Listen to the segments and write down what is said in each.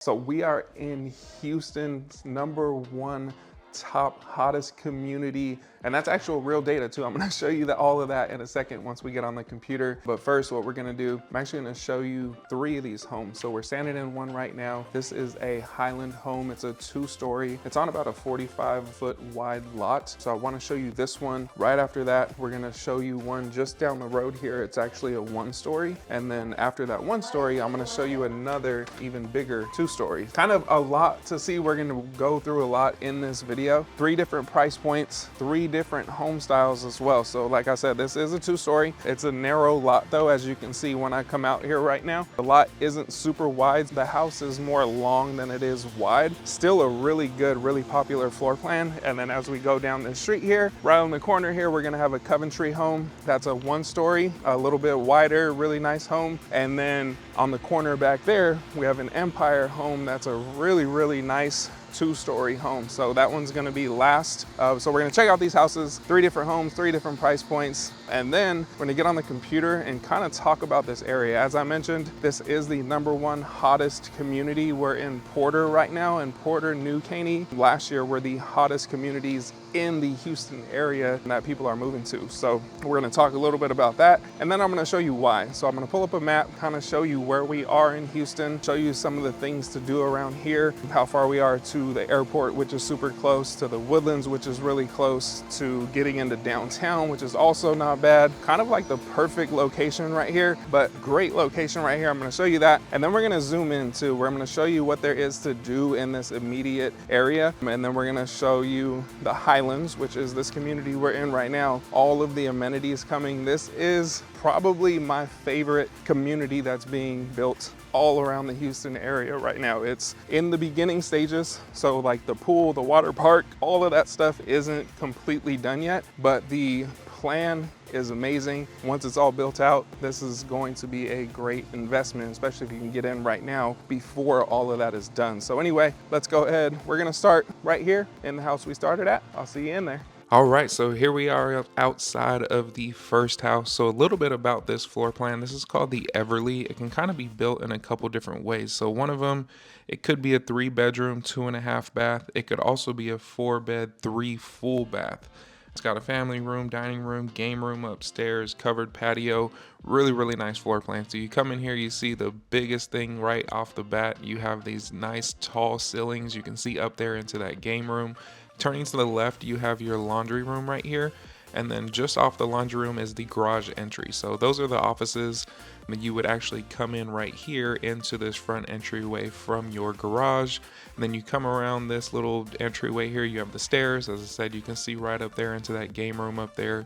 So we are in Houston's #1 top hottest community, and that's actual real data too. I'm gonna show you all of that in a second once we get on the computer. But first, what we're gonna do, I'm actually gonna show you 3 of these homes. So we're standing in one right now. This is a Highland home. It's a 2-story. It's on about a 45-foot wide lot. So I wanna show you this one. Right after that, we're gonna show you one just down the road here. It's actually a 1-story. And then after that 1-story, I'm gonna show you another even bigger 2-story. Kind of a lot to see. We're gonna go through a lot in this video. 3 different price points, 3 different home styles as well. So like I said, this is a 2-story. It's a narrow lot though, as you can see when I come out here right now. The lot isn't super wide. The house is more long than it is wide. Still a really good, really popular floor plan. And then as we go down the street here, right on the corner here, we're gonna have a Coventry home. That's a 1-story, a little bit wider, really nice home. And then on the corner back there, we have an Empire home. That's a really, really nice 2-story home. So that one's gonna be last. So we're gonna check out these houses, 3 different homes, 3 different price points. And then we're gonna get on the computer and kind of talk about this area. As I mentioned, this is the #1 hottest community. We're in Porter right now, and Porter, New Caney, last year were the hottest communities in the Houston area that people are moving to. So we're gonna talk a little bit about that. And then I'm gonna show you why. So I'm gonna pull up a map, kind of show you where we are in Houston, show you some of the things to do around here, how far we are to the airport, which is super close, to the Woodlands, which is really close, to getting into downtown, which is also not bad. Kind of like the perfect location right here, but great location right here. I'm gonna show you that. And then we're gonna zoom in too, where I'm gonna show you what there is to do in this immediate area. And then we're gonna show you the Highlands, which is this community we're in right now. All of the amenities coming. This is probably my favorite community that's being built all around the Houston area right now. It's in the beginning stages. So like the pool, the water park, all of that stuff isn't completely done yet, but the plan is amazing. Once it's all built out, this is going to be a great investment, especially if you can get in right now before all of that is done. So anyway, let's go ahead. We're gonna start right here in the house we started at. I'll see you in there. All right, so here we are outside of the first house. So a little bit about this floor plan. This is called the Everly. It can kind of be built in a couple different ways. So one of them, it could be a 3-bedroom, 2.5 bath. It could also be a 4-bed, 3 full bath. It's got a family room, dining room, game room upstairs, covered patio. Really, really nice floor plan. So you come in here, you see the biggest thing right off the bat. You have these nice tall ceilings. You can see up there into that game room. Turning to the left, you have your laundry room right here. And then just off the laundry room is the garage entry. So those are the offices. You would actually come in right here into this front entryway from your garage. And then you come around this little entryway here, you have the stairs. As I said, you can see right up there into that game room up there.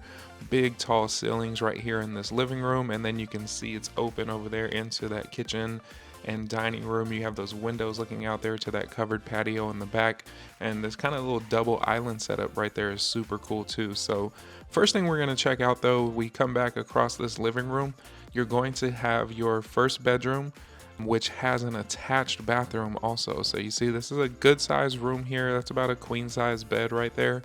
Big tall ceilings right here in this living room. And then you can see it's open over there into that kitchen and dining room. You have those windows looking out there to that covered patio in the back, and this kind of little double island setup right there is super cool too. So first thing we're going to check out though, we come back across this living room. You're going to have your first bedroom, which has an attached bathroom also. So you see this is a good size room here. That's about a queen size bed right there.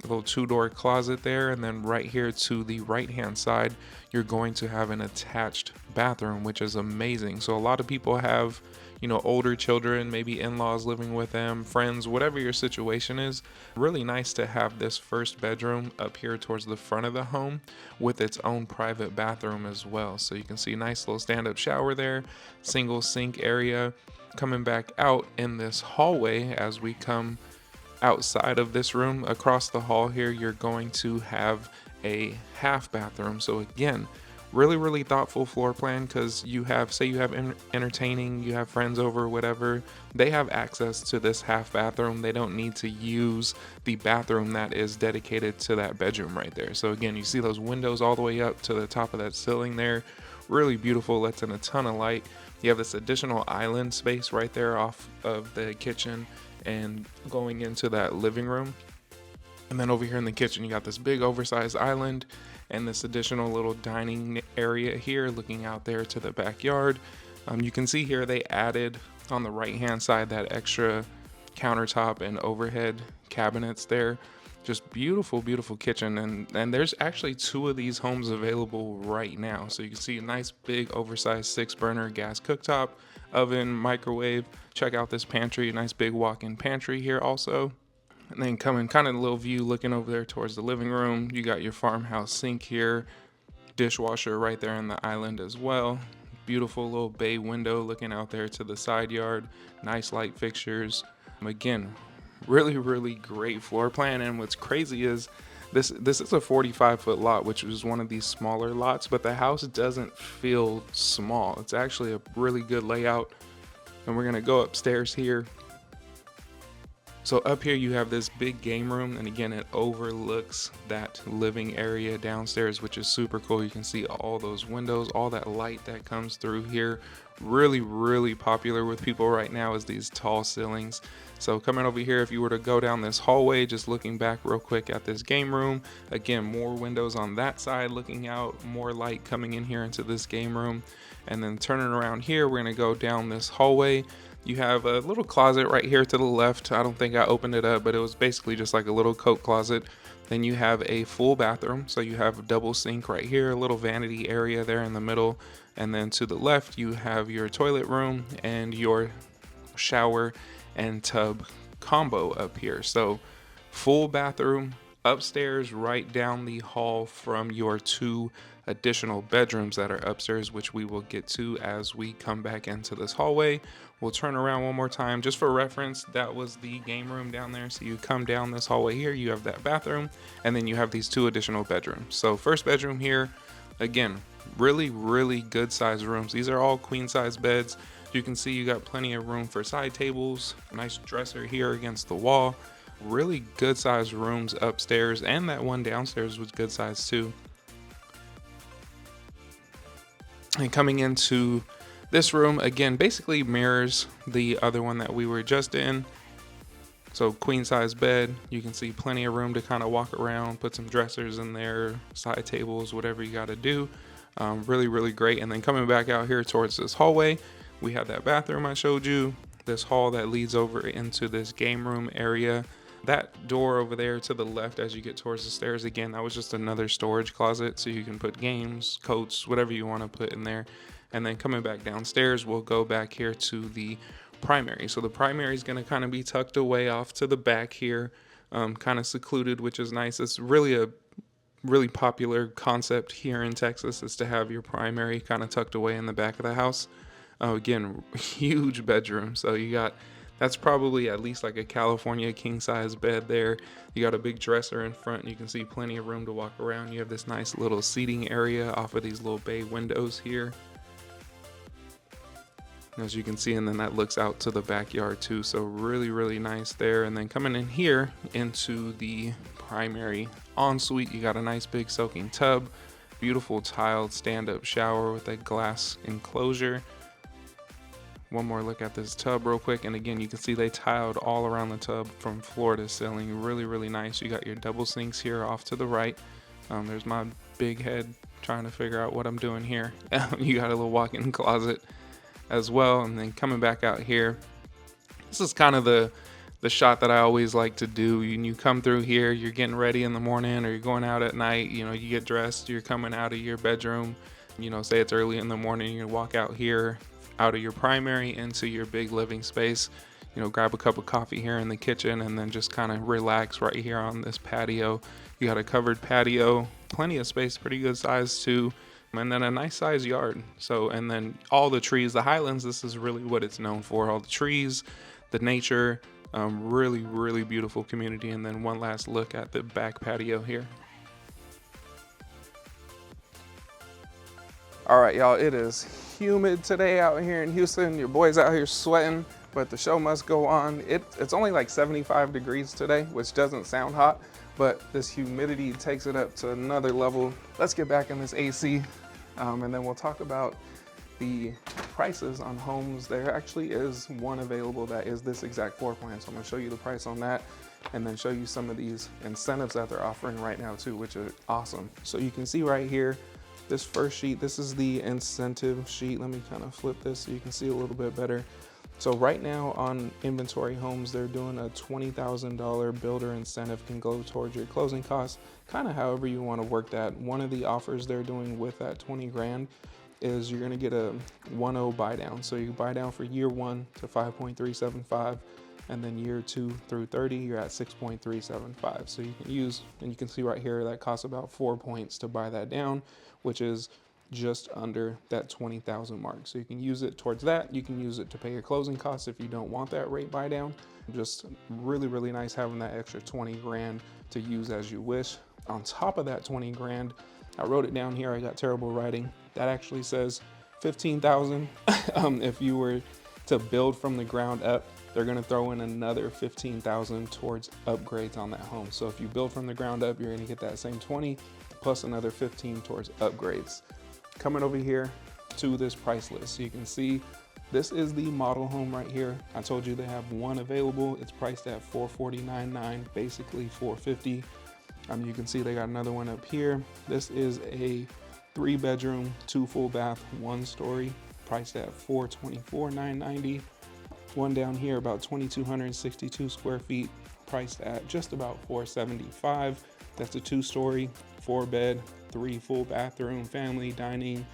A little 2-door closet there, and then right here to the right hand side you're going to have an attached bathroom, which is amazing. So a lot of people have, you know, older children, maybe in-laws living with them, friends, whatever your situation is. Really nice to have this first bedroom up here towards the front of the home with its own private bathroom as well. So you can see a nice little stand-up shower there, single sink area. Coming back out in this hallway, as we come outside of this room, across the hall here, you're going to have a half bathroom. So again, really, really thoughtful floor plan, because you have, say you have entertaining, you have friends over, whatever, they have access to this half bathroom. They don't need to use the bathroom that is dedicated to that bedroom right there. So again, you see those windows all the way up to the top of that ceiling there. Really beautiful, lets in a ton of light. You have this additional island space right there off of the kitchen and going into that living room. And then over here in the kitchen, you got this big oversized island and this additional little dining area here looking out there to the backyard. You can see here they added on the right hand side that extra countertop and overhead cabinets there. Just beautiful, beautiful kitchen. And there's actually 2 of these homes available right now. So you can see a nice big oversized 6-burner gas cooktop, oven, microwave. Check out this pantry, nice big walk-in pantry here also. And then coming kind of a little view looking over there towards the living room. You got your farmhouse sink here, dishwasher right there in the island as well. Beautiful little bay window looking out there to the side yard. Nice light fixtures. Again, really great floor plan. And what's crazy is this is a 45-foot lot, which is one of these smaller lots, but the house doesn't feel small. It's actually a really good layout. And we're gonna go upstairs here. So up here you have this big game room, and again it overlooks that living area downstairs, which is super cool. You can see all those windows, all that light that comes through here. Really popular with people right now is these tall ceilings. So coming over here, if you were to go down this hallway, just looking back real quick at this game room, again more windows on that side looking out, more light coming in here into this game room. And then turning around here, we're gonna go down this hallway. You have a little closet right here to the left. I don't think I opened it up, but it was basically just like a little coat closet. Then you have a full bathroom. So you have a double sink right here, a little vanity area there in the middle. And then to the left, you have your toilet room and your shower and tub combo up here. So full bathroom upstairs, right down the hall from your 2 additional bedrooms that are upstairs, which we will get to as we come back into this hallway. We'll turn around one more time just for reference. That was the game room down there. So you come down this hallway here, you have that bathroom, and then you have these 2 additional bedrooms. So first bedroom here, again, really good size rooms. These are all queen size beds. You can see you got plenty of room for side tables, nice dresser here against the wall. Really good size rooms upstairs, and that one downstairs was good size too. And coming into this room, again, basically mirrors the other one that we were just in. So queen size bed, you can see plenty of room to kind of walk around, put some dressers in there, side tables, whatever you got to do. Really great. And then coming back out here towards this hallway, we have that bathroom I showed you, this hall that leads over into this game room area. That door over there to the left as you get towards the stairs, again, that was just another storage closet, so you can put games, coats, whatever you want to put in there. And then coming back downstairs, we'll go back here to the primary. So the primary is going to kind of be tucked away off to the back here, kind of secluded, which is nice. It's really a really popular concept here in Texas, is to have your primary kind of tucked away in the back of the house. Again, huge bedroom. So you got, that's probably at least like a California king size bed there. You got a big dresser in front. You can see plenty of room to walk around. You have this nice little seating area off of these little bay windows here, as you can see, and then that looks out to the backyard too. So really nice there. And then coming in here into the primary ensuite, you got a nice big soaking tub, beautiful tiled stand-up shower with a glass enclosure. One more look at this tub real quick, and again, you can see they tiled all around the tub from floor to ceiling. Really nice. You got your double sinks here off to the right. There's my big head trying to figure out what I'm doing here. You got a little walk-in closet as well. And then coming back out here, this is kind of the shot that I always like to do. You come through here, you're getting ready in the morning, or you're going out at night, you get dressed, you're coming out of your bedroom, say it's early in the morning, you walk out here, out of your primary into your big living space, grab a cup of coffee here in the kitchen, and then just kind of relax right here on this patio. You got a covered patio, plenty of space, pretty good size too, and then a nice size yard. So, and then all the trees, the Highlands, this is really what it's known for, all the trees, the nature, really beautiful community. And then one last look at the back patio here. All right, y'all, it is humid today out here in Houston. Your boy's out here sweating, but the show must go on. It's only like 75 degrees today, which doesn't sound hot, but this humidity takes it up to another level. Let's get back in this AC, and then we'll talk about the prices on homes. There actually is one available that is this exact floor plan, so I'm gonna show you the price on that, and then show you some of these incentives that they're offering right now too, which are awesome. So you can see right here, this first sheet, this is the incentive sheet. Let me kind of flip this so you can see a little bit better. So right now on inventory homes, they're doing a $20,000 builder incentive, can go towards your closing costs, kind of however you want to work that. One of the offers they're doing with that 20 grand is you're gonna get a 1.0 buy down. So you buy down for year 1 to 5.375, and then year 2 through 30, you're at 6.375. So you can use, and you can see right here, that costs about 4 points to buy that down, which is just under that 20,000 mark. So you can use it towards that. You can use it to pay your closing costs if you don't want that rate buy down. Just really, really nice having that extra 20 grand to use as you wish. On top of that 20 grand, I wrote it down here, I got terrible writing. That actually says 15,000. If you were to build from the ground up, they're gonna throw in another 15,000 towards upgrades on that home. So if you build from the ground up, you're gonna get that same 20 plus another 15 towards upgrades. Coming over here to this price list, so you can see this is the model home right here. I told you they have one available. It's priced at $449,900, basically $450. You can see they got another one up here. This is a 3-bedroom, 2 full bath, 1 story, priced at $424,990. One down here, about 2,262 square feet, priced at just about $475. That's a 2-story, 4-bed, 3 full bathroom, family, dining,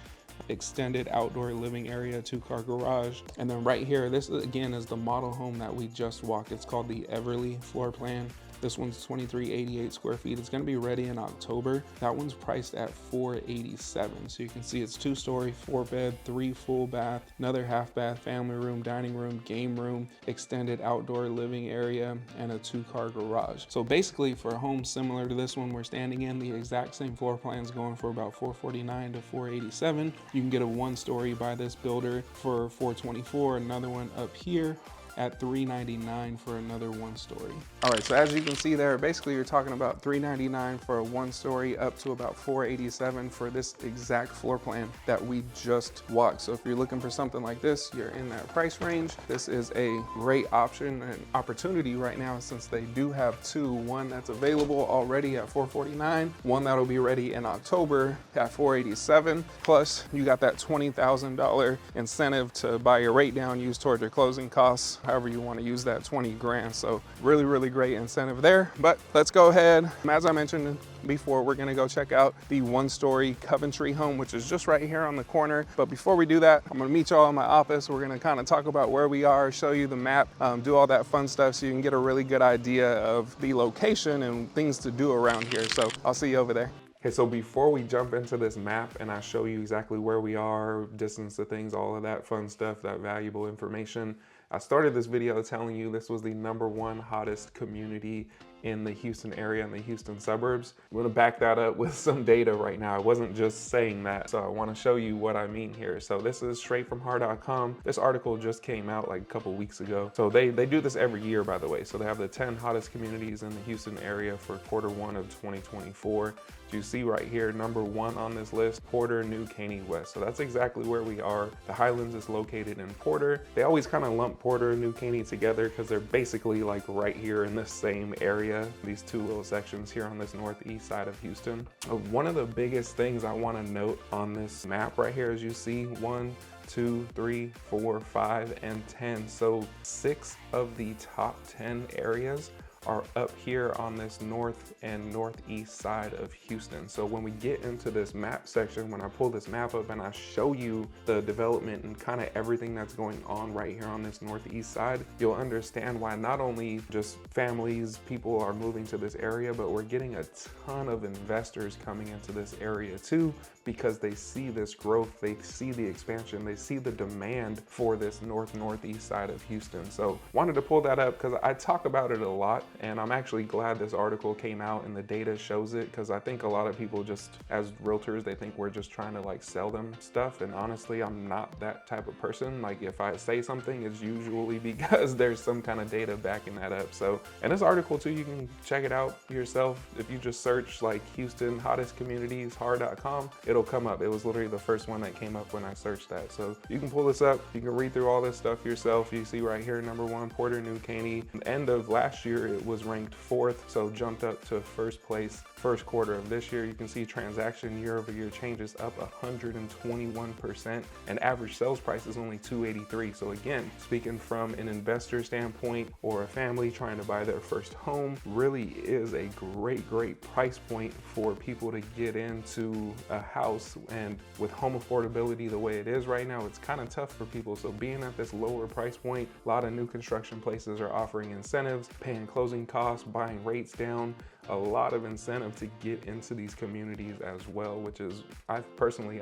extended outdoor living area, 2-car garage. And then right here, this again is the model home that we just walked. It's called the Everly floor plan. This one's 2,388 square feet. It's gonna be ready in October. That one's priced at $487. So you can see it's 2-story, 4-bed, 3 full bath, another half bath, family room, dining room, game room, extended outdoor living area, and a 2-car garage. So basically for a home similar to this one we're standing in, the exact same floor plan's going for about $449 to $487. You can get a 1-story by this builder for $424, another one up here at $399 for another 1-story. All right, so as you can see there, basically you're talking about $399 for a 1-story up to about $487 for this exact floor plan that we just walked. So if you're looking for something like this, you're in that price range. This is a great option and opportunity right now, since they do have 2, one that's available already at $449, one that'll be ready in October at $487. Plus you got that $20,000 incentive to buy your rate down, use towards your closing costs, however you want to use that 20 grand. So really, really great incentive there. But let's go ahead. As I mentioned before, we're going to go check out the 1-story Coventry home, which is just right here on the corner. But before we do that, I'm going to meet y'all in my office. We're going to kind of talk about where we are, show you the map, do all that fun stuff so you can get a really good idea of the location and things to do around here. So I'll see you over there. Okay, so before we jump into this map and I show you exactly where we are, distance to things, all of that fun stuff, that valuable information, I started this video telling you this was the #1 hottest community in the Houston area, in the Houston suburbs. I'm gonna back that up with some data right now. I wasn't just saying that, so I wanna show you what I mean here. So this is straight from har.com. This article just came out like a couple weeks ago. So they do this every year, by the way. So they have the 10 hottest communities in the Houston area for Q1 of 2024. You see right here, #1 on this list, Porter, New Caney West. So that's exactly where we are. The Highlands is located in Porter. They always kind of lump Porter and New Caney together because they're basically like right here in this same area, these 2 little sections here on this northeast side of Houston. One of the biggest things I want to note on this map right here is you see 1, 2, 3, 4, 5, and 10. So 6 of the top 10 areas are up here on this north and northeast side of Houston. So when we get into this map section, when I pull this map up and I show you the development and kind of everything that's going on right here on this northeast side, you'll understand why not only just families, people are moving to this area, but we're getting a ton of investors coming into this area too, because they see this growth, they see the expansion, they see the demand for this northeast side of Houston. So wanted to pull that up because I talk about it a lot, and I'm actually glad this article came out and the data shows it, because I think a lot of people just, as realtors, they think we're just trying to like sell them stuff, and honestly, I'm not that type of person. Like if I say something, it's usually because there's some kind of data backing that up. So, and this article too, you can check it out yourself. If you just search like Houston hottest communities, har.com, it'll come up. It was literally the first one that came up when I searched that. So you can pull this up, you can read through all this stuff yourself. You see right here, #1, Porter, New Caney. End of last year, it was ranked 4th, so jumped up to 1st place first quarter of this year. You can see transaction year over year changes up 121%, and average sales price is only $283. So again, speaking from an investor standpoint or a family trying to buy their first home, really is a great price point for people to get into a house. And with home affordability the way it is right now, it's kind of tough for people. So being at this lower price point, a lot of new construction places are offering incentives, paying closing costs, buying rates down, a lot of incentive to get into these communities as well, which is, I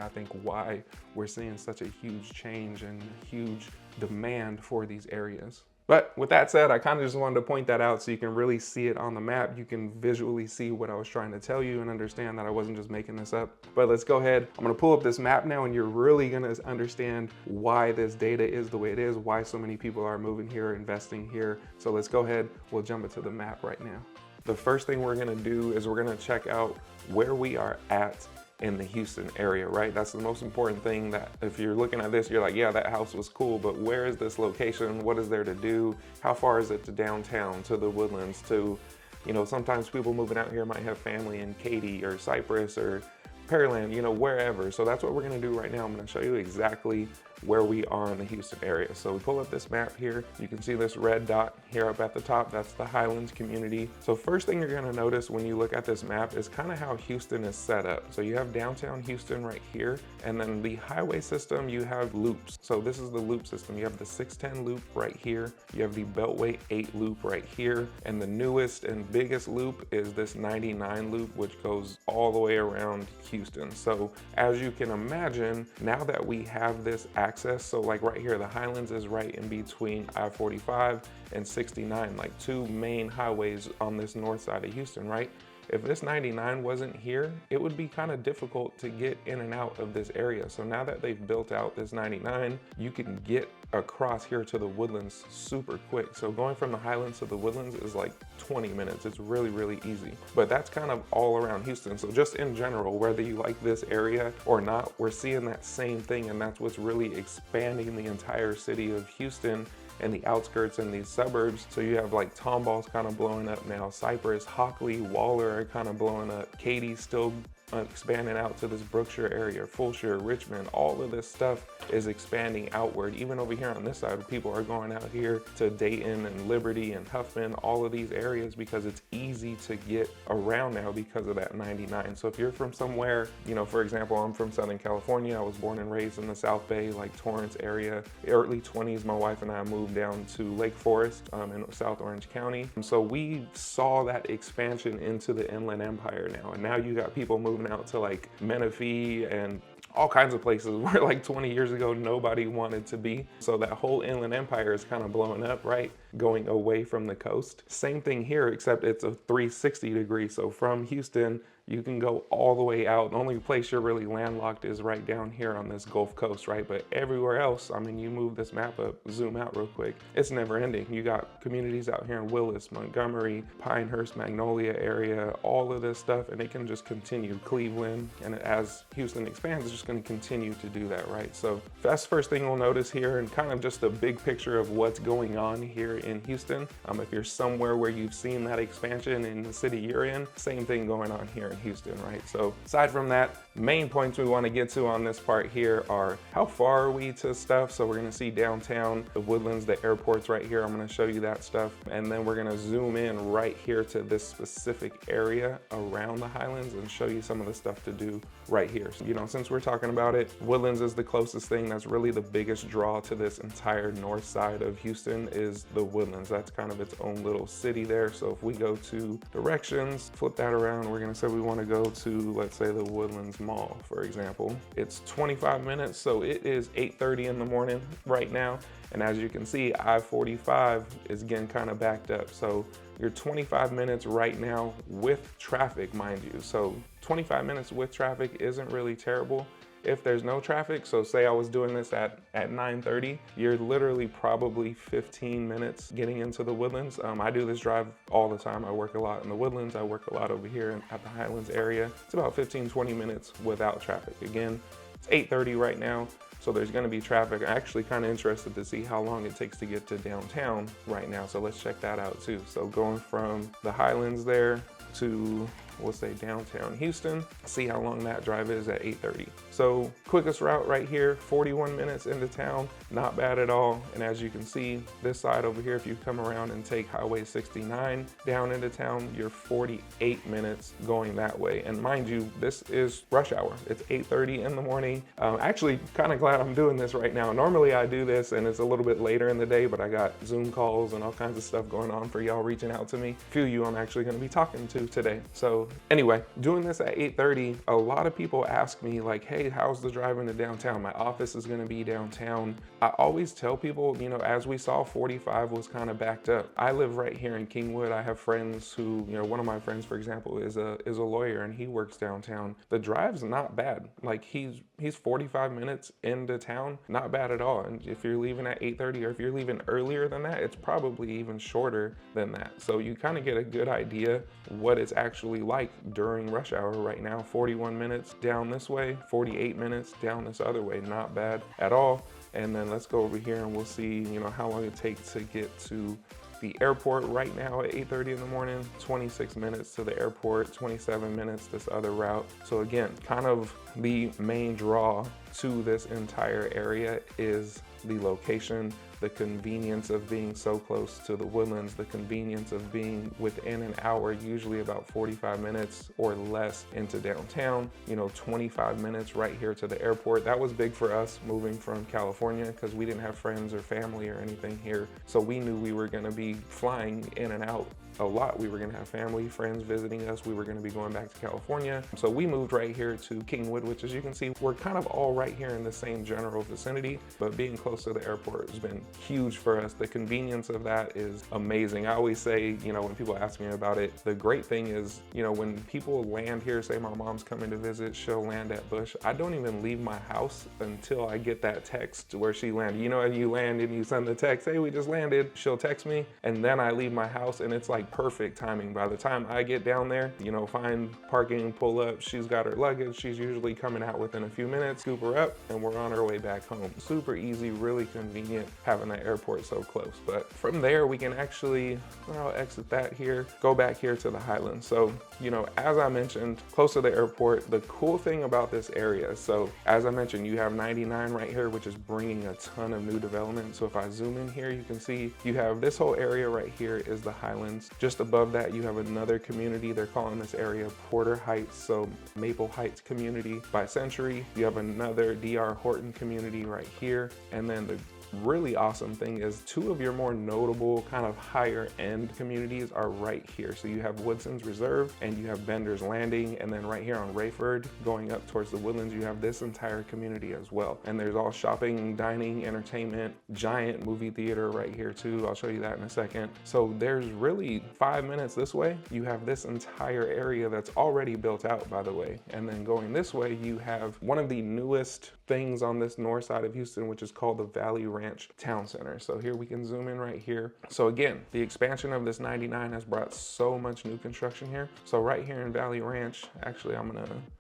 think why we're seeing such a huge change and huge demand for these areas. But with that said, I kind of just wanted to point that out so you can really see it on the map. You can visually see what I was trying to tell you and understand that I wasn't just making this up. But let's go ahead. I'm gonna pull up this map now, and you're really gonna understand why this data is the way it is, why so many people are moving here, investing here. So let's go ahead, we'll jump into the map right now. The first thing we're gonna do is we're gonna check out where we are at in the Houston area, right? That's the most important thing. That if you're looking at this, you're like, yeah, that house was cool, but where is this location? What is there to do? How far is it to downtown, to the Woodlands, to, you know, sometimes people moving out here might have family in Katy or Cypress or Pearland, you know, wherever. So that's what we're gonna do right now. I'm gonna show you exactly where we are in the Houston area. So we pull up this map here. You can see this red dot here up at the top. That's the Highlands community. So first thing you're gonna notice when you look at this map is kind of how Houston is set up. So you have downtown Houston right here, and then the highway system, you have loops. So this is the loop system. You have the 610 loop right here. You have the Beltway 8 loop right here. And the newest and biggest loop is this 99 loop, which goes all the way around Houston. So as you can imagine, now that we have this access, so like right here, the Highlands is right in between I-45 and 69, like two main highways on this north side of Houston, right? If this 99 wasn't here, it would be kind of difficult to get in and out of this area. So now that they've built out this 99, you can get across here to the Woodlands super quick. So going from the Highlands to the Woodlands is like 20 minutes. It's really easy. But that's kind of all around Houston. So just in general, whether you like this area or not, we're seeing that same thing, and that's what's really expanding the entire city of Houston and the outskirts and these suburbs. So you have like Tomball's kind of blowing up now, Cypress, Hockley, Waller are kind of blowing up, Katy's still expanding out to this Brookshire area, Fulshire, Richmond, all of this stuff is expanding outward. Even over here on this side, people are going out here to Dayton and Liberty and Huffman, all of these areas, because it's easy to get around now because of that 99. So if you're from somewhere, you know, for example, I'm from Southern California. I was born and raised in the South Bay, like Torrance area. Early 20s, my wife and I moved down to Lake Forest in South Orange County. And so we saw that expansion into the Inland Empire now. And now you got people moving out to like Menifee and all kinds of places where like 20 years ago nobody wanted to be. So that whole Inland Empire is kind of blowing up, right? Going away from the coast. Same thing here, except it's a 360 degree. So from Houston, you can go all the way out. The only place you're really landlocked is right down here on this Gulf Coast, right? But everywhere else, I mean, you move this map up, zoom out real quick, it's never ending. You got communities out here in Willis, Montgomery, Pinehurst, Magnolia area, all of this stuff, and it can just continue. Cleveland, and as Houston expands, it's just gonna continue to do that, right? So that's the first thing you'll notice here, and kind of just a big picture of what's going on here in Houston. If you're somewhere where you've seen that expansion in the city you're in, same thing going on here in Houston, right? So aside from that, main points we want to get to on this part here are how far are we to stuff. So we're going to see downtown, the Woodlands, the airport's right here. I'm going to show you that stuff, and then we're going to zoom in right here to this specific area around the Highlands and show you some of the stuff to do right here. So, you know, since we're talking about it, Woodlands is the closest thing. That's really the biggest draw to this entire north side of Houston is the Woodlands. That's kind of its own little city there. So if we go to directions, flip that around, we're going to say we want to go to, let's say, the Woodlands Mall, for example. It's 25 minutes, so it is 8:30 in the morning right now. And as you can see, I-45 is getting kind of backed up. So you're 25 minutes right now with traffic, mind you. So 25 minutes with traffic isn't really terrible. If there's no traffic, so say I was doing this at 9:30, you're literally probably 15 minutes getting into the Woodlands. I do this drive all the time. I work a lot in the Woodlands. I work a lot over here at the Highlands area. It's about 15, 20 minutes without traffic. Again, it's 8:30 right now. So there's gonna be traffic. I'm actually kind of interested to see how long it takes to get to downtown right now. So let's check that out too. So going from the Highlands there to, we'll say downtown Houston, see how long that drive is at 8:30. So quickest route right here, 41 minutes into town, not bad at all. And as you can see, this side over here, if you come around and take Highway 69 down into town, you're 48 minutes going that way. And mind you, this is rush hour. It's 8:30 in the morning. Actually, kind of glad I'm doing this right now. Normally I do this and it's a little bit later in the day, but I got Zoom calls and all kinds of stuff going on for y'all reaching out to me. A few of you I'm actually gonna be talking to today. So anyway, doing this at 8:30, a lot of people ask me like, hey, how's the drive into downtown? My office is gonna be downtown. I always tell people, you know, as we saw, 45 was kind of backed up. I live right here in Kingwood. I have friends who, you know, one of my friends, for example, is a lawyer and he works downtown. The drive's not bad. Like he's 45 minutes into town, not bad at all. And if you're leaving at 8:30 or if you're leaving earlier than that, it's probably even shorter than that. So you kind of get a good idea what it's actually like during rush hour right now. 41 minutes down this way, 48 minutes down this other way, not bad at all. And then let's go over here and we'll see, you know, how long it takes to get to the airport right now at 8:30 in the morning, 26 minutes to the airport, 27 minutes this other route. So again, kind of the main draw to this entire area is the location, the convenience of being so close to the Woodlands, the convenience of being within an hour, usually about 45 minutes or less into downtown, you know, 25 minutes right here to the airport. That was big for us moving from California because we didn't have friends or family or anything here. So we knew we were gonna be flying in and out a lot. We were gonna have family, friends visiting us. We were gonna be going back to California. So we moved right here to Kingwood, which as you can see, we're kind of all right here in the same general vicinity, but being close to the airport has been huge for us. The convenience of that is amazing. I always say, you know, when people ask me about it, the great thing is, you know, when people land here, say my mom's coming to visit, she'll land at Bush. I don't even leave my house until I get that text where she landed. You know, and you land and you send the text, hey, we just landed. She'll text me and then I leave my house and it's like perfect timing. By the time I get down there, you know, find parking, pull up, she's got her luggage. She's usually coming out within a few minutes, scoop her up, and we're on our way back home. Super easy, really convenient having that airport so close. But from there, we can actually, I'll exit that here, go back here to the Highlands. So, you know, as I mentioned, close to the airport, the cool thing about this area, so as I mentioned, you have 99 right here, which is bringing a ton of new development. So if I zoom in here, you can see you have this whole area right here is the Highlands. Just above that, you have another community. They're calling this area Porter Heights, so Maple Heights community by Century. You have another DR Horton community right here. And then the really awesome thing is two of your more notable kind of higher end communities are right here. So you have Woodson's Reserve and you have Bender's Landing, and then right here on Rayford going up towards the Woodlands, you have this entire community as well. And there's all shopping, dining, entertainment, giant movie theater right here too. I'll show you that in a second. So there's really 5 minutes this way, you have this entire area that's already built out, by the way. And then going this way, you have one of the newest things on this north side of Houston, which is called the Valley Ranch Town Center. So here we can zoom in right here. So again, the expansion of this 99 has brought so much new construction here. So right here in Valley Ranch, actually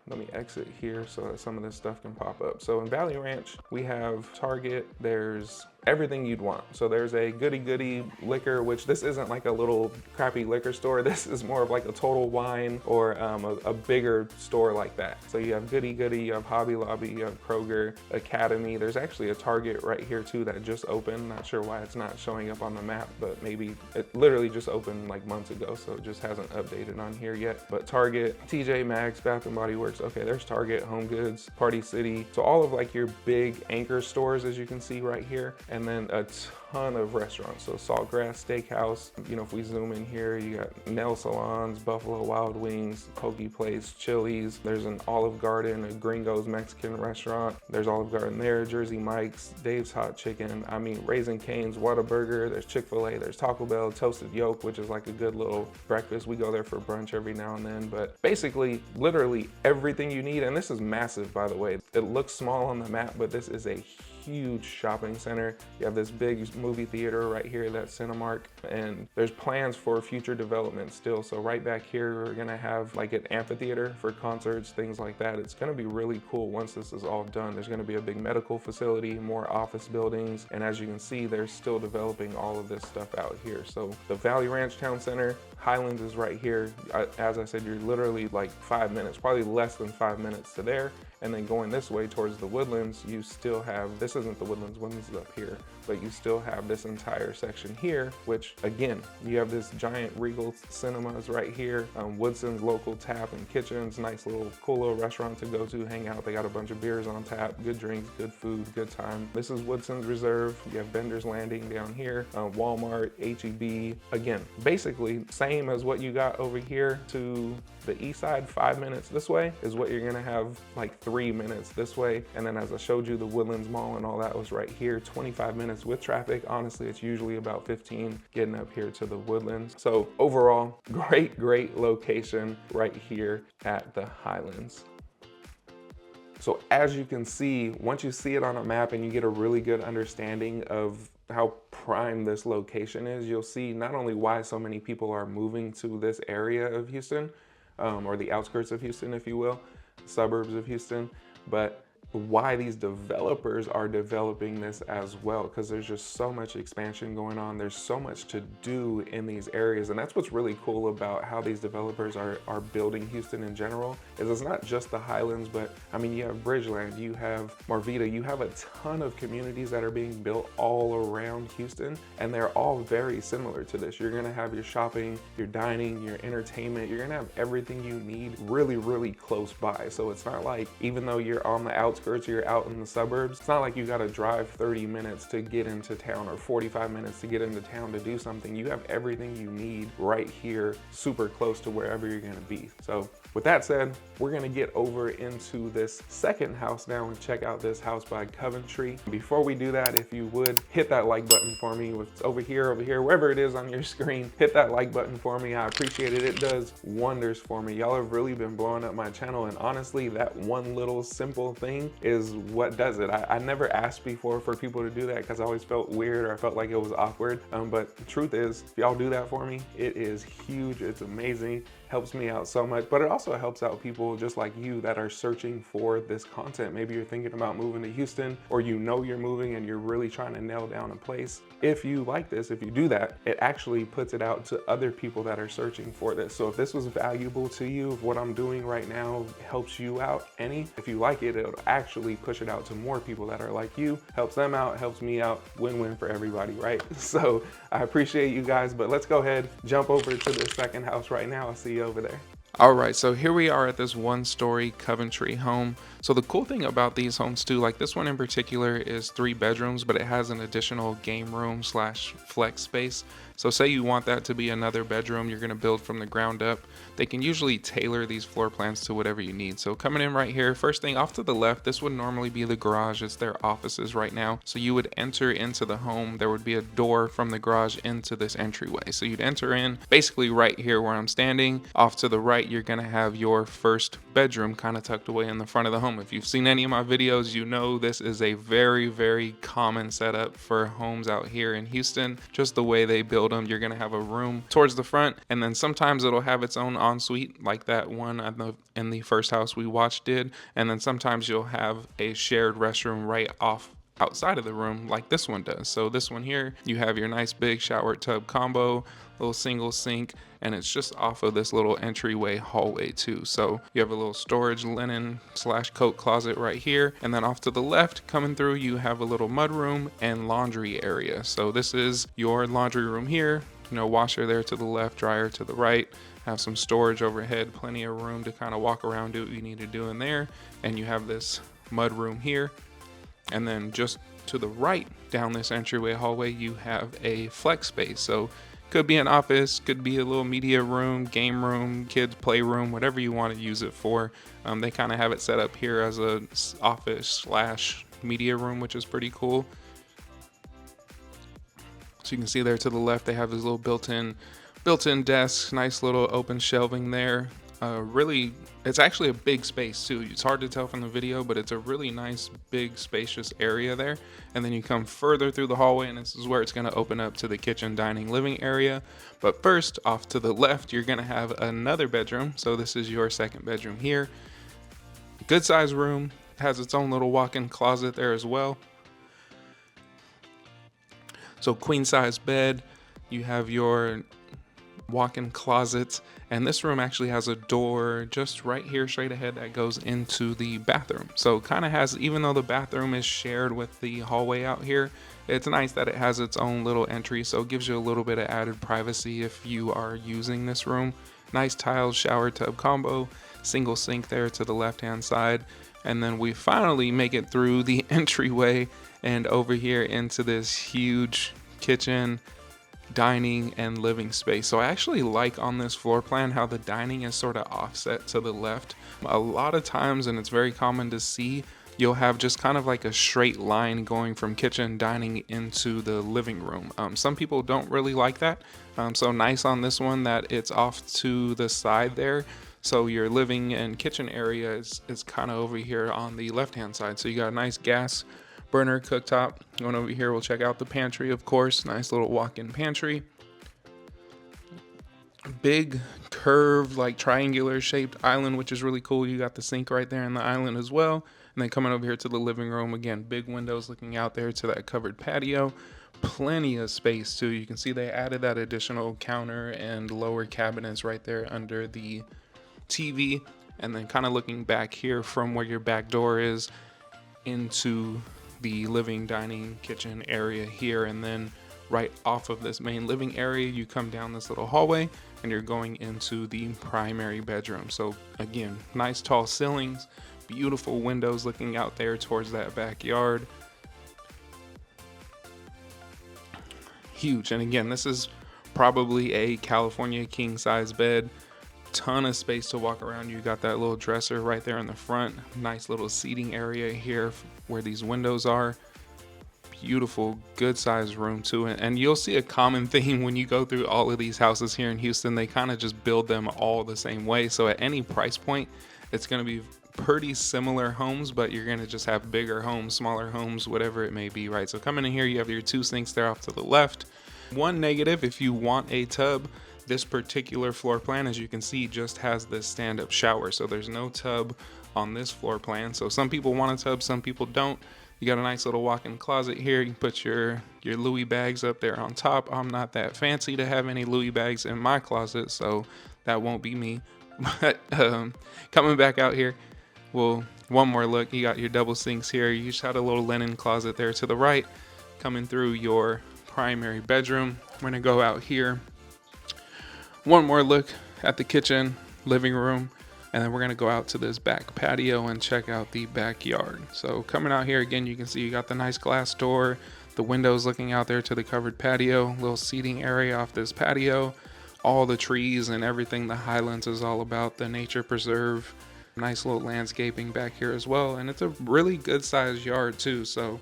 let me exit here so that some of this stuff can pop up. So in Valley Ranch, we have Target, there's everything you'd want. So there's a goody liquor, which this isn't like a little crappy liquor store. This is more of like a Total Wine or a bigger store like that. So you have goody, you have Hobby Lobby, you have Kroger, Academy. There's actually a Target right here too that just opened. Not sure why it's not showing up on the map, but maybe it literally just opened like months ago, so it just hasn't updated on here yet. But Target, TJ Maxx, Bath and Body Works. Okay, there's Target, Home Goods, Party City. So all of like your big anchor stores, as you can see right here. And then a ton of restaurants. So Saltgrass Steakhouse, you know, if we zoom in here, you got nail salons, Buffalo Wild Wings, Pokey Place, Chili's. There's an Olive Garden, a Gringo's Mexican restaurant. There's Olive Garden there, Jersey Mike's, Dave's Hot Chicken. I mean, Raising Cane's, Whataburger. There's Chick-fil-A, there's Taco Bell, Toasted Yolk, which is like a good little breakfast. We go there for brunch every now and then, but basically literally everything you need. And this is massive, by the way. It looks small on the map, but this is a huge shopping center. You have this big movie theater right here, that's Cinemark, and there's plans for future development still. So right back here, we're gonna have like an amphitheater for concerts, things like that. It's gonna be really cool once this is all done. There's gonna be a big medical facility, more office buildings, and as you can see, they're still developing all of this stuff out here. So the Valley Ranch Town Center, Highlands is right here. As I said, you're literally like 5 minutes, probably less than 5 minutes to there. And then going this way towards the Woodlands, you still have, this isn't the Woodlands, Woodlands is up here, but you still have this entire section here, which again, you have this giant Regal Cinemas right here, Woodson's local tap and kitchens, nice little, cool little restaurant to go to, hang out. They got a bunch of beers on tap, good drinks, good food, good time. This is Woodson's Reserve. You have Bender's Landing down here, Walmart, HEB. Again, basically same as what you got over here to the east side. 5 minutes this way is what you're gonna have like 3 minutes this way. And then as I showed you, the Woodlands Mall and all that was right here, 25 minutes with traffic. Honestly, it's usually about 15 getting up here to the Woodlands. So overall, great location right here at the Highlands. So as you can see, once you see it on a map and you get a really good understanding of how prime this location is, you'll see not only why so many people are moving to this area of Houston, or the outskirts of Houston, if you will, suburbs of Houston, but why these developers are developing this as well, because there's just so much expansion going on. There's so much to do in these areas, and that's what's really cool about how these developers are building Houston in general, is it's not just the Highlands, but I mean, you have Bridgeland, you have Marvita, you have a ton of communities that are being built all around Houston, and they're all very similar to this. You're gonna have your shopping, your dining, your entertainment, you're gonna have everything you need really close by. So it's not like, even though you're on the outskirts, you're out in the suburbs, it's not like you gotta drive 30 minutes to get into town or 45 minutes to get into town to do something. You have everything you need right here, super close to wherever you're gonna be. So with that said, we're gonna get over into this second house now and check out this house by Coventry. Before we do that, if you would, hit that like button for me. It's over here, wherever it is on your screen, hit that like button for me. I appreciate it. It does wonders for me. Y'all have really been blowing up my channel, and honestly, that one little simple thing is what does it. I never asked before for people to do that because I always felt weird, or I felt like it was awkward. But the truth is, if y'all do that for me, it is huge. It's amazing. Helps me out so much, but it also helps out people just like you that are searching for this content. Maybe you're thinking about moving to Houston, or you know you're moving and you're really trying to nail down a place. If you like this, if you do that, it actually puts it out to other people that are searching for this. So if this was valuable to you, if what I'm doing right now helps you out if you like it, it'll actually push it out to more people that are like you, helps them out, helps me out, win-win for everybody, right? So I appreciate you guys, but let's go ahead, jump over to the second house right now. I'll see you over there. All right, so here we are at this one-story Coventry home. So the cool thing about these homes too, like this one in particular is 3 bedrooms, but it has an additional game room / flex space. So say you want that to be another bedroom, you're gonna build from the ground up. They can usually tailor these floor plans to whatever you need. So coming in right here, first thing off to the left, this would normally be the garage. It's their offices right now. So you would enter into the home. There would be a door from the garage into this entryway. So you'd enter in basically right here where I'm standing. Off to the right, you're gonna have your first bedroom kind of tucked away in the front of the home. If you've seen any of my videos, you know this is a very common setup for homes out here in Houston. Just the way they build them, you're gonna have a room towards the front, and then sometimes it'll have its own ensuite, like that one in the first house we watched did, and then sometimes you'll have a shared restroom right off outside of the room like this one does. So this one here, you have your nice big shower tub combo, little single sink, and it's just off of this little entryway hallway too. So you have a little storage linen / coat closet right here, and then off to the left coming through, you have a little mud room and laundry area. So this is your laundry room here, you know, washer there to the left, dryer to the right, have some storage overhead, plenty of room to kind of walk around, do what you need to do in there. And you have this mud room here, and then just to the right down this entryway hallway, you have a flex space. So could be an office, could be a little media room, game room, kids playroom, whatever you want to use it for. They kind of have it set up here as a office / media room, which is pretty cool. So you can see there to the left, they have this little built-in desk, nice little open shelving there. really, it's actually a big space too. It's hard to tell from the video, but it's a really nice, big, spacious area there. And then you come further through the hallway, and this is where it's going to open up to the kitchen, dining, living area. But first, off to the left, you're going to have another bedroom. So this is your second bedroom here. Good size room, has its own little walk-in closet there as well. So queen size bed, you have your walk-in closet, and this room actually has a door just right here straight ahead that goes into the bathroom. So kind of has, even though the bathroom is shared with the hallway out here, it's nice that it has its own little entry, so it gives you a little bit of added privacy if you are using this room. Nice tiled shower tub combo, single sink there to the left hand side, and then we finally make it through the entryway and over here into this huge kitchen, dining, and living space. So I actually like on this floor plan how the dining is sort of offset to the left. A lot of times, and it's very common to see, you'll have just kind of like a straight line going from kitchen dining into the living room. Some people don't really like that. So nice on this one that it's off to the side there. So your living and kitchen area is kind of over here on the left hand side. So you got a nice gas burner cooktop. Going over here, we'll check out the pantry, of course. Nice little walk-in pantry. Big curved, like triangular shaped island, which is really cool. You got the sink right there in the island as well. And then coming over here to the living room, again, big windows looking out there to that covered patio. Plenty of space too. You can see they added that additional counter and lower cabinets right there under the TV. And then kind of looking back here from where your back door is into the living, dining, kitchen area here, and then right off of this main living area, you come down this little hallway and you're going into the primary bedroom. So again, nice tall ceilings, beautiful windows looking out there towards that backyard. Huge. And again, this is probably a California king size bed. Ton of space to walk around. You got that little dresser right there in the front. Nice little seating area here where these windows are. Beautiful, good sized room too. And you'll see a common theme when you go through all of these houses here in Houston. They kind of just build them all the same way. So at any price point, it's going to be pretty similar homes, but you're going to just have bigger homes, smaller homes, whatever it may be, right? So coming in here, you have your two sinks there off to the left. One negative, if you want a tub, this particular floor plan, as you can see, just has this stand-up shower. So there's no tub on this floor plan. So some people want a tub, some people don't. You got a nice little walk-in closet here. You can put your Louis bags up there on top. I'm not that fancy to have any Louis bags in my closet, so that won't be me. But coming back out here, well, one more look. You got your double sinks here. You just had a little linen closet there to the right. Coming through your primary bedroom. We're gonna go out here. One more look at the kitchen, living room, and then we're gonna go out to this back patio and check out the backyard. So coming out here again, you can see you got the nice glass door, the windows looking out there to the covered patio, little seating area off this patio, all the trees and everything the Highlands is all about, the nature preserve, nice little landscaping back here as well. And it's a really good sized yard too. So